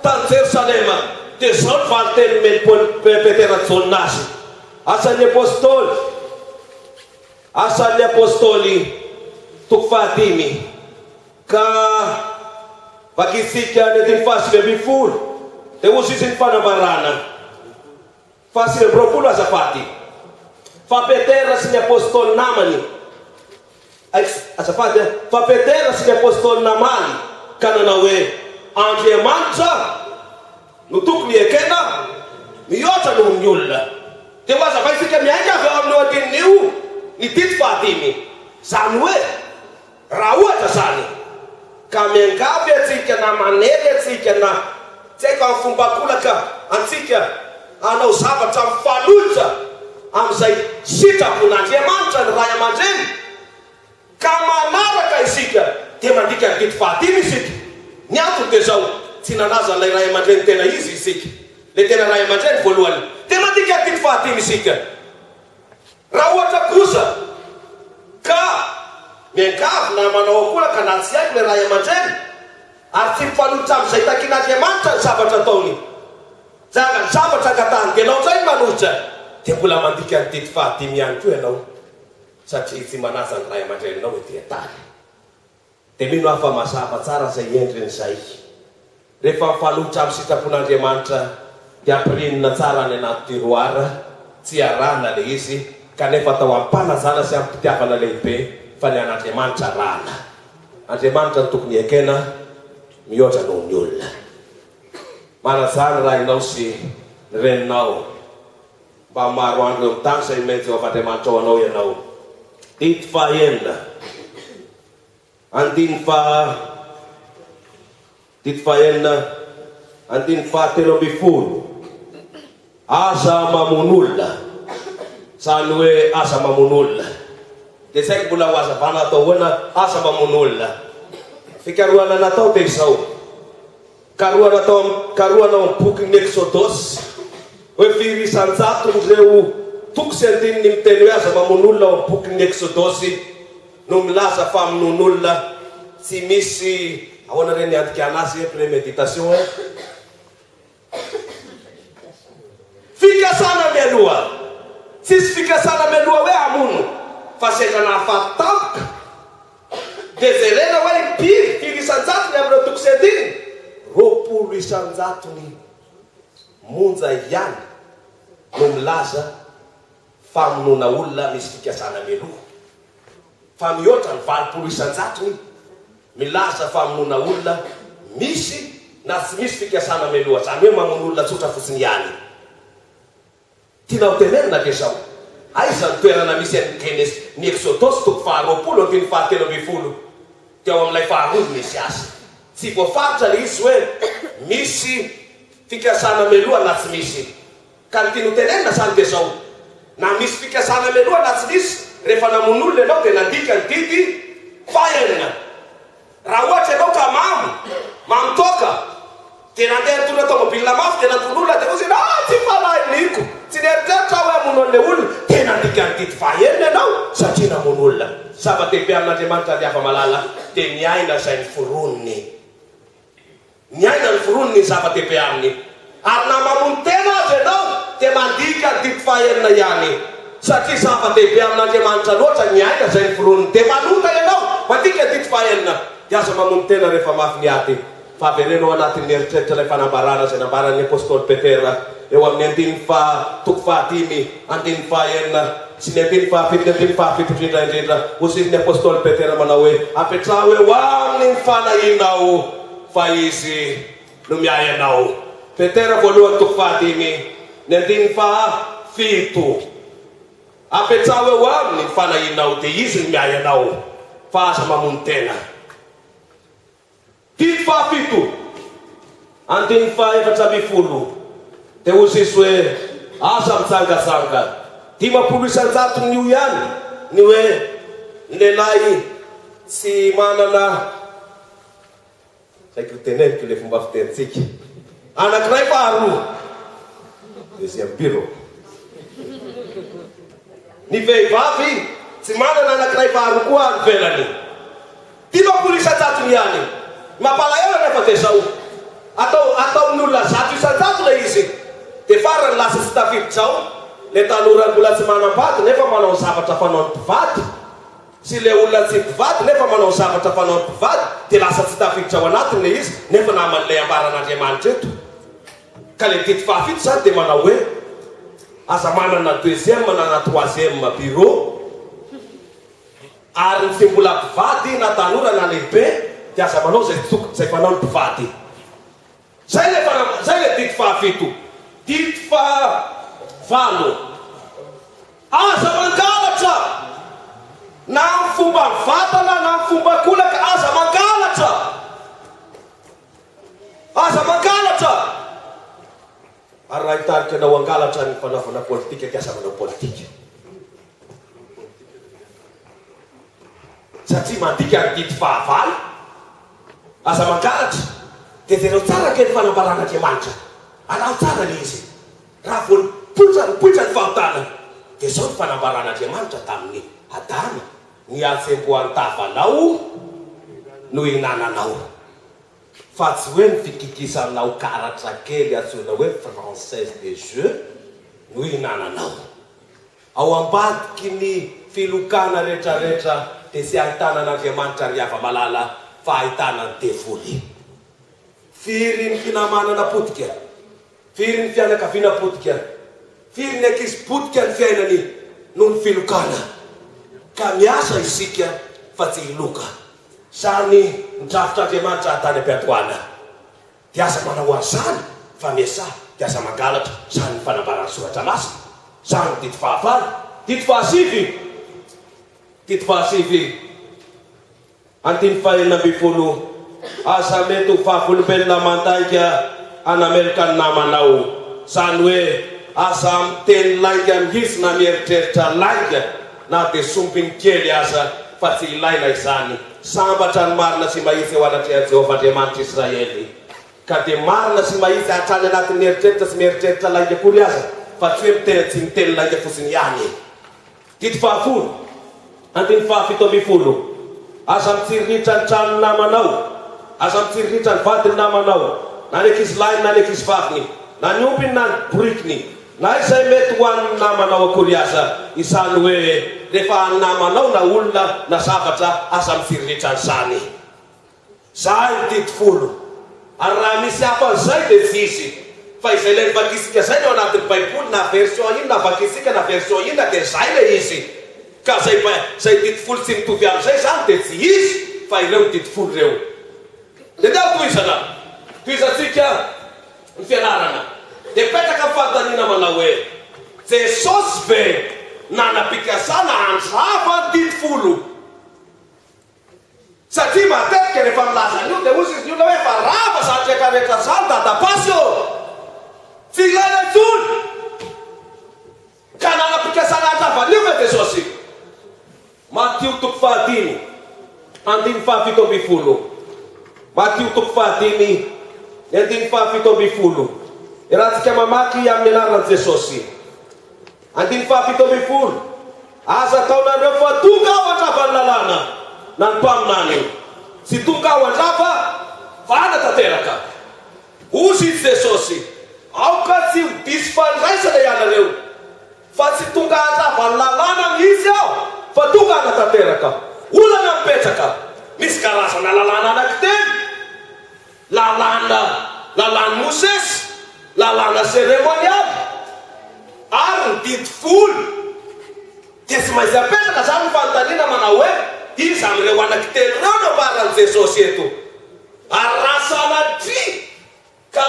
tany Jerosalema, dia zao ny valiteny meny Petera zona azy. Asan'ny apôstôly toko fahadimy, ka vakitsika ny andiny fasy ambifolo dia ho sisy ny fanambarana fasy ambirapolo azafady. Fa Petera sy ny apôstôly namany, azafady, fa Petera sy ny apôstôly namany ka nanao hoe Andriamanitra no tokony ekena mihoatra noho ny olona. Dia ho azava isika miainga avy ao amin'ny andin'io ny dity fahadimy. Zany hoe raha ohatra zany ka miangavy atsika na manely atsika na tsy haiko amin'ny fombakolaka antsika anao zavatra mifanohitra amin'izay sitrapon'Andriamanitra ny ray aman-dreny, ka manaraka isika dia mandika ny dity fahadimy isika. Ny antony dia zao, tsy nanaza ilay ray aman-dreny tena izy isika, le tena ray aman-dreny voalohany, dia mandika ny dity fahadimy isika. Raha ohatra kosa ka miangavy na manao akolaka na tsy haiko le ray aman-dreny ary tsy mifanohitra amin'izay takin'Andriamanitra ny zavatra ataony, jaga ny zavatra angatahany dia ianao zay manohitra, dia mbola mandika ny dity fahadimy ihany koa ianao, satria tsy manaza ny ray aman-dreninao ety an-tany. Dia mino afa mazava tsara zay endrin'izay, rehefa mifanohitra amin'ny sitrapon'Andriamanitra dia ampirinina tsara ny anaty tiroara, tsy arahana le izy, kanefa atao ampanazana sy ampitiavana lehibe fa ny an'Andriamanitra rana. Andriamanitra ny tokony ekena mihoatra noho ny olona. Manazany raha inao sy ny reninao, mba maro andro eo amin'ny tany izay omeny Jehovah Andriamanitra ho anao ianao. Dity fahaenina, andiny fahatelo ambifolo, aza mamon'olona. Zany hoe aza mamon'olona, dia saiko mbola ho azavana atao hoana asa mamon'olona. Fikarohana natao dia izao, karohana amin'ny bokin'ny Exodosy hoe firy isan-jato ireo toko sy andininy miteny hoe aza mamon'olona ao amin'ny bokin'ny Exodosy no milaza fa amin'olona tsy misy ahoana reny andika anazy préméditation fikasana mialoha, tsisy fikasana mialoha hoe amono, fa sendra nahafatampoka dia jerena hoe impiry firy isan-jatony amin'ireo toko sy andininy, 20 isan-jatony monja ihany no milaza famonona olona misy fikasana mialoha. Fa mihoatra ny 20 isan-jatony milaza famonona olona misy na tsy misy fikasana mialoha, zany hoe mamono olona tsotra fotsiny ihany. Tianao temerina ke zao, aiza ny toerana misy ny Exodosy toko faharoapolo andiny fahatelo ambifolo teo amin'ilay faharoa misy azy. Tsy voafaritra le izy hoe misy fikasana mialoha na tsy misy. Ka ny tiano tenenina zany dia zao, na misy fikasana mialoha na tsy misy, rehefa namon'olona ianao dia nandika ny dity fahaenina. Raha ohatra ianao ka mamitoaka dia nandeha tona tomobile mafy dia nanton'olona dia hozy tsy falahiniko, tsy neritreritra hoe amono an'ilay olona, dia nandika ny dity fahaenina ianao, ataon'olona. Zava-dehibe amin'Andriamanitra ny afa-malala dia miaina izay ny foroniny. Miaina ny foroniny ny zava-dehibe aminy. Ary na mamono tena azy ianao dia mandika ny dito fahaenina ihany. Satria zava-dehibe amin'Andriamanitra loatra miaina izay ny foroniny. Dia manota ianao mandika ny dito fahaenina. Dia aza mamono tena rehefa mafy miaty. Fa averenao anatin'ny eritreritra ilay fanambarana izay nambaran'ny apôstôly Petera eo amin'ny 5:5 sy ny 5:7 indrindra hosin'ny apôstôly Petera manao hoe apetraho eo amin'ny fanahinao fa izy no miay anao. Petera 1:5 ny 5:7 apetraho eo amin'ny fanahinao dia izy no miay anao fa aza mamono tena. 7:7 4:10 dia hozy izy hoe aza mitsangatsanga 50 isan-jato nio ihany ny hoe lehilahy tsy manana saiko teneniko le fomba fitenitsika anankiray faharoa deuxième bureau. Ny vehivavy tsy manana anankiray faharoa koa any velany 50 isan-jato ihany. Mampalahelo nefa dia zao ataon'ny olona 100 isan-jato le izy dia farany lasa tsy tafiditra le tanora mbola tsy manam-bady nefa manao zavatra fanao mpivady sy le olona tsy mpivady nefa manao zavatra fanao mpivady dia lasa tsy tafiditra ao anatiny le izy nefa naman'ilay ambaran'Andriamanitra eto. Ka le dito fahafito zany dia manao hoe aza manana deuxième manana troisième bureau ary ny mbola mpivady na tanora na lehibe dia aza manao zay fanao ny mpivady. Zay le dito fahafito. Dito fahavalo aza mangalatra na amin'ny fomba vatana na amin'ny fomba kolaka aza mangalatra. Ary raha hitarika anao angalatra ny fanaovana politika dia aza manao politika satria mandika ny dito fahavalo aza mangalatra dia jereo tsara kely fanambaran'Andriamanitra. Alao tsara le izy raha voapoitra ny fahotana dia zao ny fanambaran'Andriamanitra tamin'ny Adama ny atsembohan'ny tavanao no hinananao fa tsy hoe ny fikikisanao karatra kely antsoina hoe française des jeux no hinananao. Ao ambadiky ny filokana rehetrarehetra dia tsy ahitanan'Andriamanitra ry ava-malala fa ahitanany devoly. Firy ny finamanana potika, firy ny fianakaviana potika, firy ny ankizy potika ny fiainany noho ny filokana. Ka miasa isika fa tsy hiloka. Sany nidrafitr'Andriamanitra hatany am-piatoana. Dia aza manao azany fa miasa, dia aza mangalatra sany ny fanambarany soratra lasa. Sany dito fahavalo, dito fahasivy, 5:40 aza mety ho vavolombelona mandaika anamelika ny namanao. Zany hoe aza miteny lainga mihisy na mieritreritra lainga na dia sompiny kely aza fa tsy ilaina izany. Sambatra ny marina sy mahitsy eo anatrehan'i Jehovah Andriamanitra Israely. Ka dia marina sy mahitsy hatrany anatin'ny eritreritra sy mieritreritra lainga kory aza fa tsy hoe miteny tsy miteny lainga fotsiny ihany. Dito fahafolo 7:10 aza mitsiriritra ny tranony namanao, aza mitsiriritra ny vadiny namanao, na ny ankizy lahiny na ny ankizy vaviny, na ny ompiny na ny borikiny, na izay mety ho an'ny namanao akory aza. Izany hoe rehefa ny namanao na olona na zavatra aza mitsiriritra n'izany. Zay ny dito folo. Ary raha misy hafa an'izay dia tsy izy fa izay ilay vakisika zay no anatin'ny baiboly na version ino na vakisika na version ino dia zay le izy. Ka zay dito folo tsy mitovy amin'izay zany dia tsy izy fa ireo dito folo ireo. Dia dia tohizantsika ny fianarana dia petraka fahatanina manao hoe Jesosy ve nanam-pikasana handrava dito folo. Satria matetika rehefa milaza an'io dia hozy izy olona hoe fa rava zany rehetrarehetra zany dadapasy io tsy ilaina intsony. Ka nanam-pikasana handrava'io ve Jesosy. Matio 5:7 Matio 5:7 raha tsika mamaky amin'ny anaran'i Jesosy 5:7 Aza ataonareo fa tonga ao andrava ny lalàna na ny mpaminany io. Tsy tonga ao andrava fa ana tanteraka. Ozy izy Jesosy. Aoka tsy ho diso fandraisana ianareo. Fa tsy tonga andrava ny lalàna izy ao fa tonga ana tanteraka. Olana mipetraka. Misy karazana lalàna anankitelo. Lalàna Mosesy, lalàna seremonialy, ary ny dity folo. Dia tsy maintsy apetraka zany ny fanontaniana manao hoe iza amin'ireo anankitelo ireo no ambaran'i Jesosy eto. Ary raha sanatria ka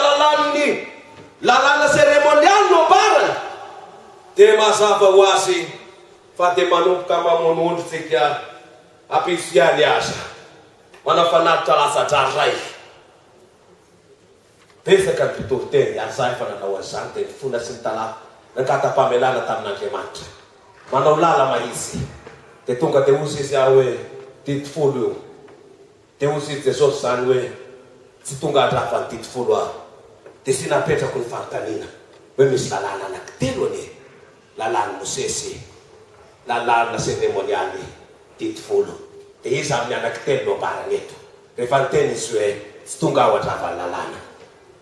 lalàna seremonialy no ambarany, dia mazava ho azy fa dia manomboka mamonondrotsika ampisiany aza. Manafanaritra lasa-drary ray. Betsaka ny mpitoroteny ary za efa nanao an'izany dia ny fona sy ny talà nangata-pamelana tamin'Andriamanitra. Manao lala mahitsy. Dia tonga dia ozy izy aho hoe dity folo io. Dia ozy izy Jesosy zany hoe tsy tonga andrava ny dity folo aho. Dia sy napetrako ny fanontaniana hoe misy lalàna anankitelo anie. Lalàna Mosesy, lalàna seremonialy, dity folo. Dia izy amin'ny anankitelo no ambarany eto. Rehefa niteny izy hoe tsy tonga ao andrava ny lalàna.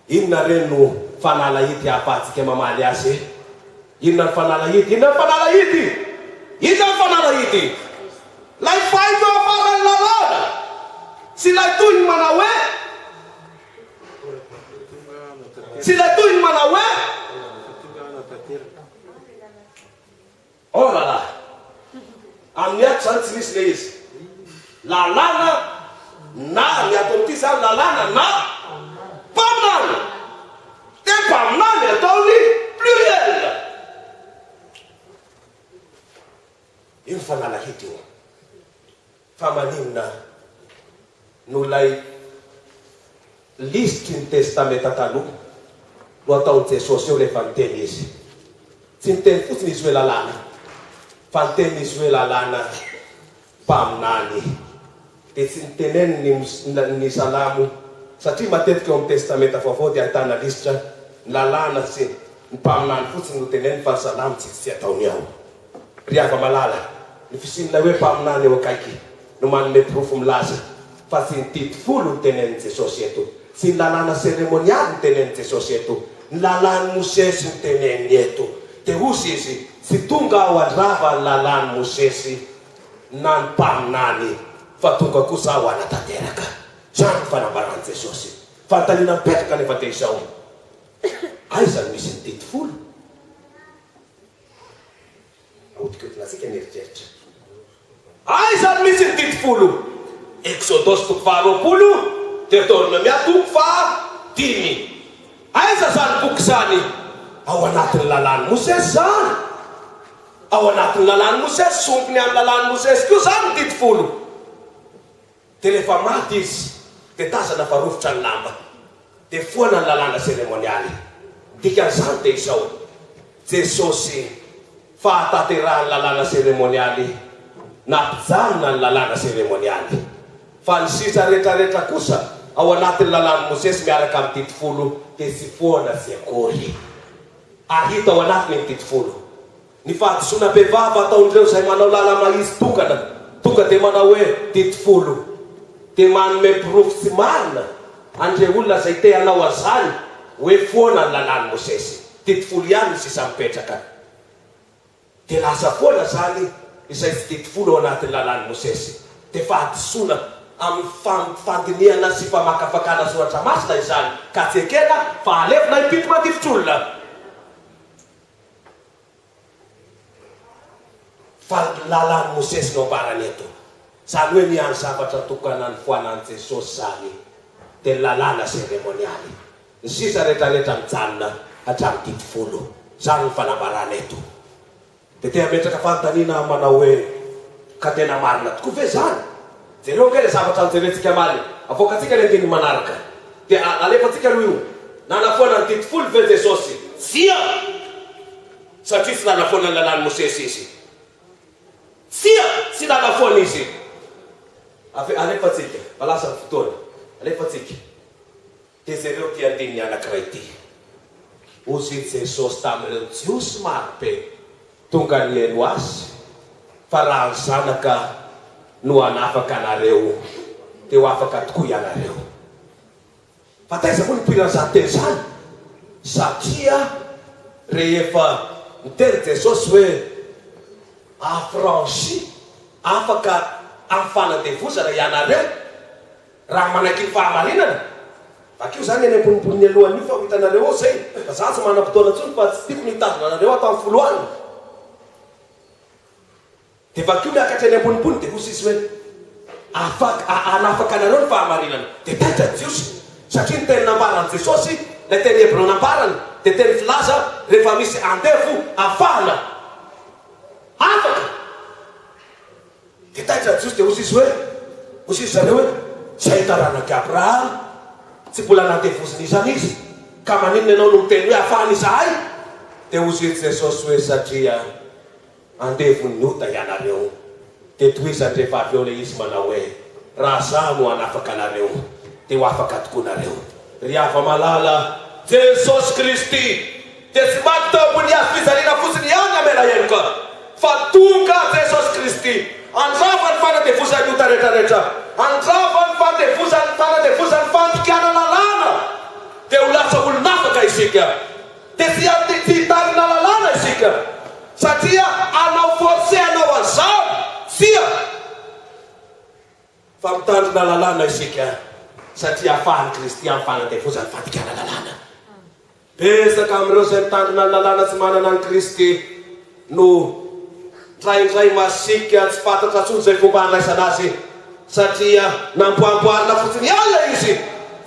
Inona reny no fanalahity ahafahantsika mamaly azy? Inona ny fanalahity? Inona ny fanalahity? Inona ny fanalahity? Lay fahito afarany lalàna. Sy lay toy ny manao hoe? Sy lay toy ny manao hoe? Oh là là. Amin'ny ato zany tsy misy le izy. Lalàna na ny ato amin'ity zany lalàna na mpaminany. Dia mpaminany ataony pluriel. Io fanalahity io. Fa maninona no lay lisitry ny testamenta taloha no ataony Jesosy eo rehefa niteny izy. Tsy niteny fotsiny izy hoe lalàna, fa niteny izy hoe lalàna mpaminany. Dia tsy niteneny ny salamo satria matetika eo amin'ny testamenta vaovao dia ahitana lisitra ny lalàna sy ny mpaminany fotsiny no teneny fa ny salamo tsy ataony ao. Ry hava malala, ny fisin'ilay hoe mpaminany eo akaiky no manome pirofo milaza fa tsy ny dity folo no tenen'i Jesosy eto, tsy ny lalàna seremonialy no tenen'i Jesosy eto, ny lalàna Mosesy no teneniny eto. Dia ozy izy tsy tonga ao andrava ny lalàna Mosesy na ny mpaminany fa tonga kosa ao anatanteraka. Zany ny fanambarany Jesosy. Fanontaniana mipetraka nefa dia izao. Aiza no misy ny dity folo? Ahodikotinasika ny eritreritra. Aiza no misy ny dity folo? Exodosy toko faharoapolo, Deutéronome toko 5. Aiza zany boky zany? Ao anatin'ny lalàna Mosesy zany. Ao anatin'ny lalàna Mosesy, sompiny amin'ny lalàna Mosesy koa zany ny dity folo. Dia rehefa maty izy, dia tazana fa rofotra ny lamba. Dia foana ny lalàna seremonialy. Dikan'izany dia izao. Jesosy fahatanterahany lalàna seremonialy, nampijanona ny lalàna seremonialy. Fa ny sisa rehetrarehetra kosa ao anatin'ny lalàna Mosesy miaraka amin'ny dity folo dia tsy foana sy akory. Ahita ao anatiny ny dity folo. Ny fahadisoana am-behivavy ataon'ireo izay manao lala mahitsy tokana, tonga dia manao hoe dity folo. Dia manome pirofo tsy marina an'ireo olona izay te hanao an'izany hoe foana ny lalàna Mosesy. Dity folo ihany ny sisa mipetraka. Dia lasa foana zany izay tsy dity folo ao anatin'ny lalàna Mosesy. Dia fahadisoana amin'ny fandiniana sy famakafakana soratra masina izany. Ka tsy ekena fa alefina hipito madifotr'olona. Fa lalàna Mosesy no ambarany eto. Zany hoe niany zavatra tokana ny foanan'i Jesosy zany dia lalàna seremonialy. Ny sisa rehetrarehetra mijanona hatramin'ny dity folo. Zany ny fanambarana eto. Dia te hametraka fanontaniana manao hoe ka tena marina tokoa ve zany? Jereo ke le zavatra nijerentsika maly. Avoakatsika le andiny manaraka. Dia alefatsika aloha io. Nanafoana ny dity folo ve Jesosy? Sia! Satria tsy nanafoana ny lalàna Mosesy izy. Sia! Tsy nanafoana izy. Alefatsika. Malasa ny fotoana. Alefatsika. Dia zareo ty andininy anankiray ty. Ozy Jesosy tamin'ireo jiosy maro be tonga ny elo azy fa raha ny zanaka no anafaka anareo dia ho afaka tokoa ianareo. Fa taiza koa nipiran'izany teny zany satria rehefa niteny Jesosy hoe affranchi, afaka amin'ny fanadevozana ianareo raha manaky ny fahamarinana. Bakeo zany any ambonimbony alohan'io fa ho hitanareo ao zay. Fa za tsy manam-potoana intsony fa tsy tiako nitazona anareo ato amin'ny foloany. Dia bakeo miakatra any ambonimbony dia hoy izy hoe anafaka anareo ny fahamarinana. Dia taitra Jiosy satria ny teny nambarany Jesosy, ilay teny Hebreo nambarany, dia teny filaza rehefa misy andefo afahana afaka. Dia taitra Jiosy dia hoy izy zareo hoe zay taranaki Abraham tsy mbola nandevoziny izany izy ka maninona ianao no miteny hoe afahany izahay. Dia hoy izy Jesosy hoe satria andevony ota ianareo. Dia tohizany rehefa avy eo ilay izy manao hoe raha za no anafaka anareo dia ho afaka tokoa nareo. Ry hava malala Jesosy Kristy dia tsy maty teo ambony hazo fijaliana fotsiny ihany amelaheloko fa tonga Jesosy Kristy andrava ny fanadevozany ota rehetrarehetra, andrava ny fanadevozany fandikana lalàna dia ho lasa olonafaka isika. Dia tsy hitarina lalàna isika satria anao forcé anao an'izao sia fa mitandrina lalàna isika satria afahan'i Kristy amin'ny fanadevozany fandikana lalàna. Betsaka amin'ireo izay mitandrina lalàna tsy manana an'i Kristy no ndraindray masika tsy fantatra intsony izay fomba handraisana azy satria nampoampoarina fotsiny ihany izy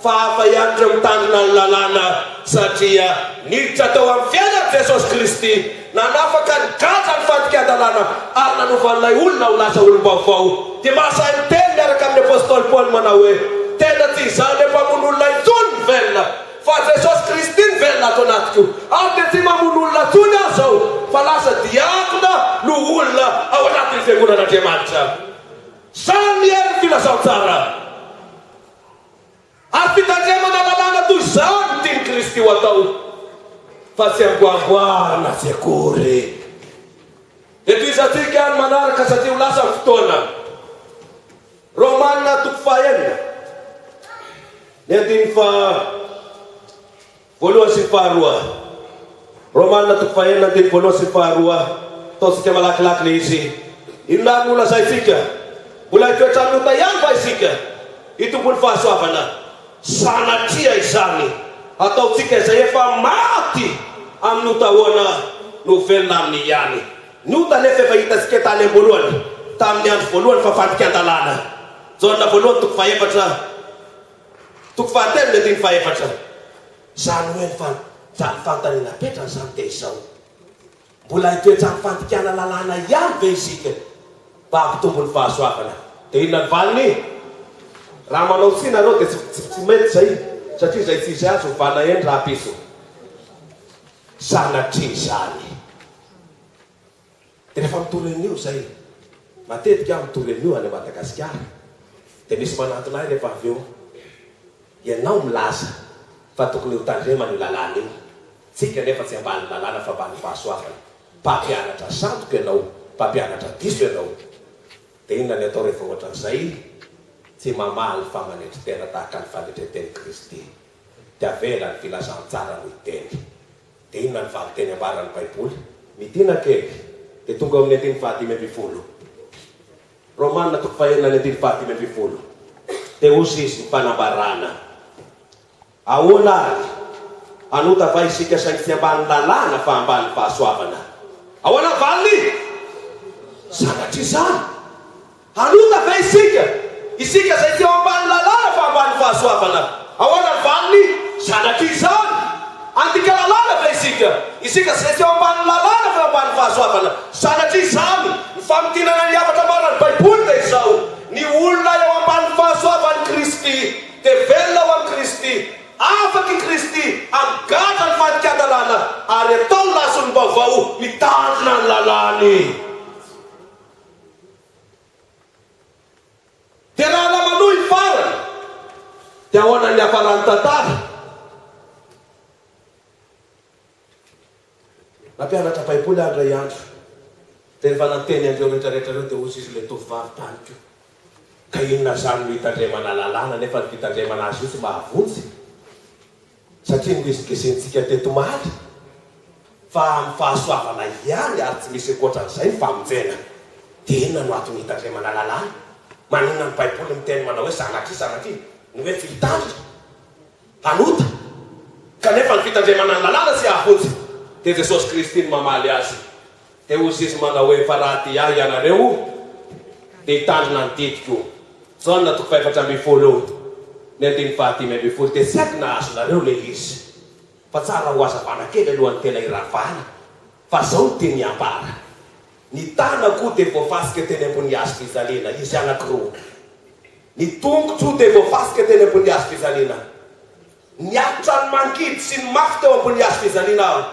fa hafa ihany ireo mitandrina ny lalàna satria niditra tao amin'ny fiainan'i Jesosy Kristy nanafaka ny gaja ny fandikan-dalàna ary nanovan'ilay olona ho lasa olom-baovao. Dia mahasahy miteny miaraka amin'ny apôstôly Paoly manao hoe tena tsy izany le mpamono olona intsony ny velona fa Jesosy Kristy ny velona ato anatiko. Ary dia tsy mamono olona intsony aho zao fa lasa diakona no olona ao anatin'ny fiangonan'Andriamanitra. Zany miery filazantsara ary fitandremana lalàna toy izany tiany Kristy ho atao fa tsy amboamboarina tsy akory. Etoizatsika any manaraka satria ho lasa fotoana. Romanina 4:1 ny andiny fa 1:2. Romanina 4:1 andiny 1:2. Ataontsika malakilaky le izy. Inona no lazaitsika? Mbola hitoetrany ota ihany va isika hitombony fahasoavana? Sanatria izany ataotsika izay efa maty amin'ny ota ahoana no velona amin'ny ihany. Ny ota nefa efa hitasika tany am-boalohany tamin'ny andro voalohany fa fandikan-dalàna. Jaona 1:4 toko fahatelo ny andiny 4. Zany hoe zany fanontaniana petrany zany dia izao. Mbola hitoetrany fandikana lalàna ihany ve isika mba hampitombony fahasoavana? Dia inona ny valiny? Raha manao tsy nareo dia tsy mety zay satria zay tsy izy azo vala eny raha piso. Sanatria izany. Dia rehefa mitoren'io zay matetika mitoren'io any Madagasikara dia misy manantonay rehefa avy eo ianao milaza fa tokony ho tandremana io lalàna io. Tsika nefa tsy ambany lalàna fa ambany fahasoavana. Mpampianatra sandoka ianao, mpampianatra diso ianao. Dia inona ny atao rehefa ohatran'izay tsy mamaly fa manetry tena tahaka ny fanetreteny Kristy dia avela ny filazantsara no hiteny. Dia inona ny valiteny ambaran'ny Baiboly? Midina kely dia tonga amin'ny andiny 5:20. Romanina 4:1 ny andiny 5:20. Dia hozy izy ny fanambarana. Ahoana ary anota va isika saingy tsy ambany lalàna fa ambany fahasoavana? Ahoana valiny? Sanatria izany. Anota va isika zay tsy ambany lalàna fa ambany fahasoavana? Ahoana valiny? Sanatria izany. Andika lalàna va isika zay tsy ambany lalàna fa ambany fahasoavana? Sanatria izany. Ny famitinana ny havatra marany Baiboly dia izao: ny olona eo ambany fahasoavan'i Kristy dia velona ao amin'ny Kristy, afaky Kristy amigatra ny fandikan-dalàna ary atao lasony vaovao mitandrina ny lalàny. Dia raha namanohy farany dia ahoana ny hafarany tantara? Nampianatra Baiboly andray andro Dia rehefa nateny andreo rehetrarehetra reo dia hozy izy ilay tovovavy taniko. Ka inona zany no hitandremana lalàna nefa ny fitandremana azy io tsy mahavonjy. Satria no izy-gesentsika teto maly. Fa amin'ny fahasoavana ihany ary tsy misy ankoatran'izay ny famonjena. Dia inona no atony hitandremana lalàna? Maninona ny Baiboly miteny manao hoe zanak'y ny hoe fitandrina hanota. Kanefa ny fitandremana ny lalàna tsy hahavonjy. Dia Jesosy Kristy ny mamaly azy. Dia hozy izy manao hoe fa raha ty ahy ianareo dia hitandrina ny didiko. Jaona 4:20 ny 5:25 dia tsy haiko nahazo nareo le izy. Fa tsara ho azavana kely alohan'ny tena iravana. Fa zao no teny ambara. Ny tanako dia voafasika teny ambony hazo fijaliana, izy anankiroa. Ny tongotro dia voafasika teny ambony hazo fijaliana. Niakitra ny mangidy sy ny mafy teo ambony hazo fijaliana aho.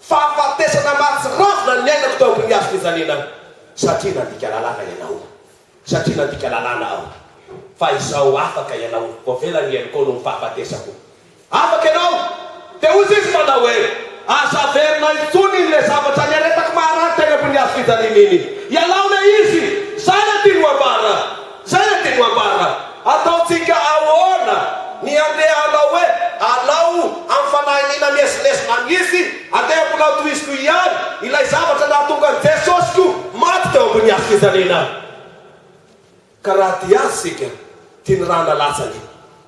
Fahafatesana mahatsiravina ny ainako teo ambony hazo fijaliana. Satria nandika lalàna ianao. Satria nandika lalàna aho. Fa izao afaka ianao. Voavela ny eniko no fahafatesako. Afaka ianao. Dia hozy izy manao hoe azaverina itsony le zavatra niaretako maharary teny ambony hazo fijaliana iny. Ianao le izy. Zay na tiano ambara. Zay na tiano ambara. Ataotsika ahoana ny andehanao hoe alao amin'ny fanahinina miesilesina izy andeha mbolao toiziko ihany ilay zavatra nahatonga ny Jesosy ko maty teo ambony hazo fijaliana. Ka raha ty azy sika tia ny rana latsany,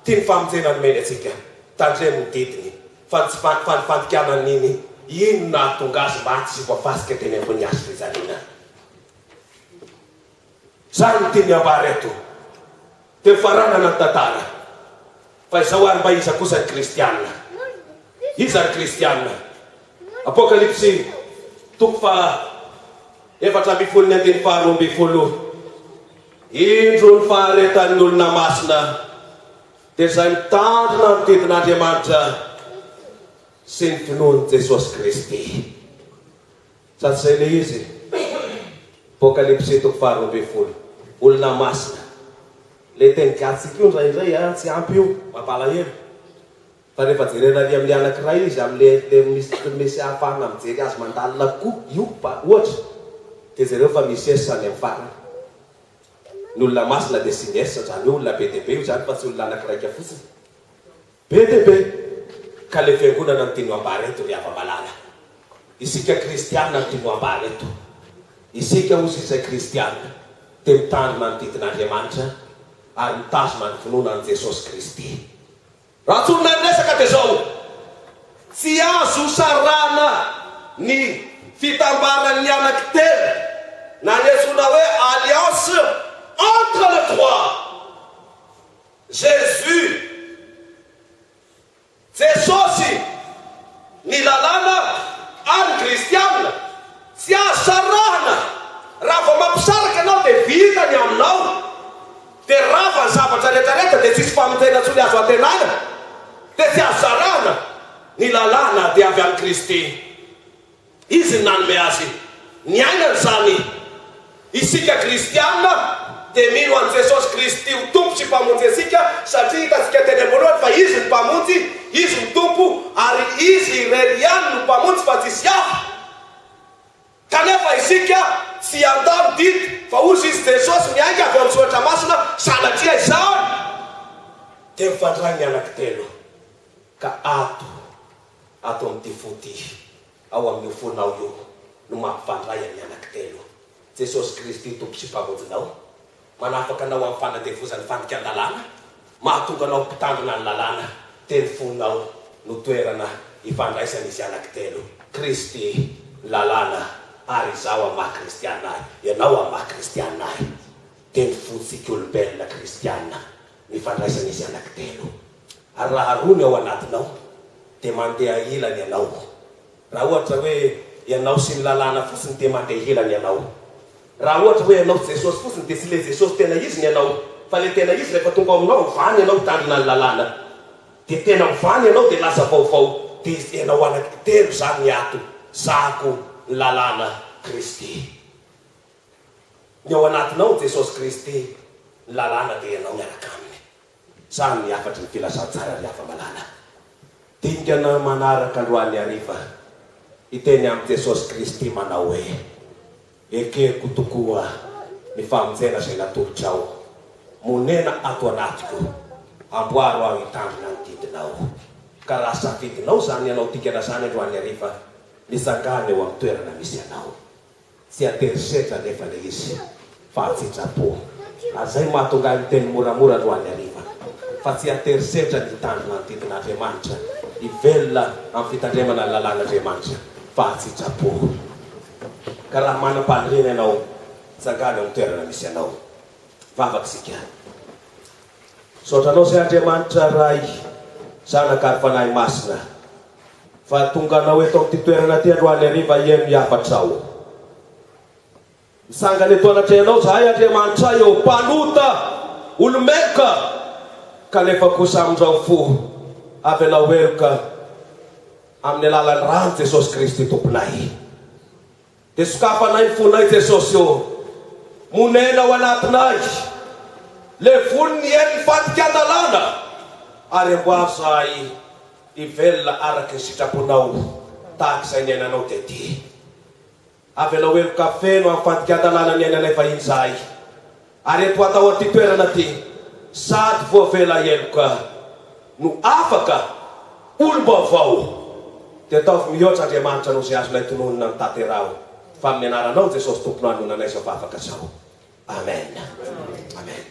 tia ny famonjena ny meny atsika tandremo ny didiny fa tsy fanifandikanany iny ino nahatonga azy maty sy voafasika teny ambony hazo fijaliana. Zany no tiany ambara eto. Dia faranana ny tantara. Fa izao ary mba iza kosa ny kristianina. Iza ny kristianina. Apokalipsy 4:12. Indro ny faharetan'ny olona masina dia izay mitandrina ny didin'Andriamanitra sy ny finoan'i Jesosy Kristy. Satria le izy. Apokalipsy 4:12. Olona masina. Le teny gatsika io indraindray tsy ampy io mampalahelo. Fa rehefa jerena ary amin'ny anankiray izy amin'le misy ahafahana mijery azy mandalina koa io ohatra. Dia zareo fa misy esany amin'ny farany. Ny olona masina dia sy niesa zany hoe olona be dia be io zany fa tsy olona anakiraika fotsiny. Be dia be. Ka le fiangonana ny tiano ambara eto ry hava-malala. Isika kristianina ny tiano ambara eto. Isika hozy izay kristianina dia mitandrina ny didin'Andriamanitra ary mitazona ny finoanan'i Jesosy Kristy. Raha tsonona ny resaka dia zao. Tsy azo sarana ny fitambaran'ny anankitelo na ny antsoina hoe alliance entre les trois. Jésus, Jesosy, ny lalàna ary kristianina. Tsy azo sarana. Raha vao mampisaraka ianao dia vita ny aminao. Dia rava ny zavatra rehetrarehetra dia tsisy famonjena tsony azo antenana. Dia tsy azo sarana. Ny lalàna dia avy amin'ny Kristy. Izy ny nanome azy. Ny ainany zany. Isika kristianina dia mino an'i Jesosy Kristy ho tompo sy mpamonjy asika satria hitantsika teny amboloany fa izy ny mpamonjy, izy ny tompo ary izy irery ihany no mpamonjy fa tsisy hafa. Kanefa isika tsy andalo didy fa hozy izy Jesosy miainga avy amin'ny soratra masina sanatria izany dia mifandray ny anankitelo. Ka ato amin'ity foty ao amin'ny fonao io no mampifandray amin'ny anankitelo. Jesosy Kristy tompo sy mpamonjinao manafaka anao amin'ny fanadevozany fandika ny lalàna, mahatonga anao mpitandrina ny lalàna. Teny fonao no toerana ifandraisana izy anankitelo. Kristy lalàna ary izaho amin'ny maha-kristianina ahy, ianao amin'ny maha-kristianina ahy. Teny fotsika olombelona kristianina mifandraisana izy anankitelo. Ary raha rony ao anatinao dia mandeha ilany ianao. Raha ohatra hoe ianao sy ny lalàna fotsiny dia mandeha ilany ianao. Raha ohatra hoe ianao Jesosy fotsiny dia tsy le Jesosy tena izy ny ianao. Fa le tena izy rehefa tonga aminao mivany ianao mitandrina ny lalàna. Dia tena mivany ianao dia lasa vaovao. Dia ianao anankitelo zany ny ato. Zako ny lalàna Kristy. Ny ao anatinao Jesosy Kristy ny lalàna dia ianao miaraka aminy. Zany ny afatry ny filazantsara ry hava-malala. Dingana manaraka androany hariva. Iteny amin'ny Jesosy Kristy manao hoe ekeko tokoa ny famonjena zay natolotrao. Monena ato anatiko, amboaro aho hitandrina ny didinao. Ka raha safidinao zany ianao tikana zany androany hariva, nitsangana eo amin'ny toerana misy anao. Tsy aterisetra nefa le izy, fa atsitrapo. Azay mahatonga ny teny moramora androany hariva, fa tsy aterisetra ny hitandrina ny didin'Andriamanitra, ivelona amin'ny fitandremana ny lalàn'Andriamanitra, fa atsitrapo. Ka raha manam-paniriana ianao, tsangana eo amin'ny toerana misy anao. Vavaksika. Sotranao zay Andriamanitra ray, zanakary fanahy masina, fa tonga anao eto amin'ity toerana ty androany hariva ie miafatrao. Misangana eto anatrehanao zahay Andriamanitra eo mpanota olomeka, kanefa kosa amin'izao fo avy anao eloka amin'ny alalan'ny rano Jesosy Kristy tomponay. Dia sokafanay ny fonay Jesosy eo, monena ao anatinay le voniny eny fatikadalana, ary amboary zahay ivelona araky ny sitraponao tahaka izay niainanao tety. Avy anao eloka feno amin'ny fatikadalana niainanay vahiny zahay, ary eto atao aty toerana ty sady voavela eloka no afaka olo-baovao. Dia ataovy mihoatra Andriamanitra no zay azonay tononona ny tanterao, fa amin'ny anaranao Jesosy tompona hanonanay zao vavaka zao. Amen. Amen.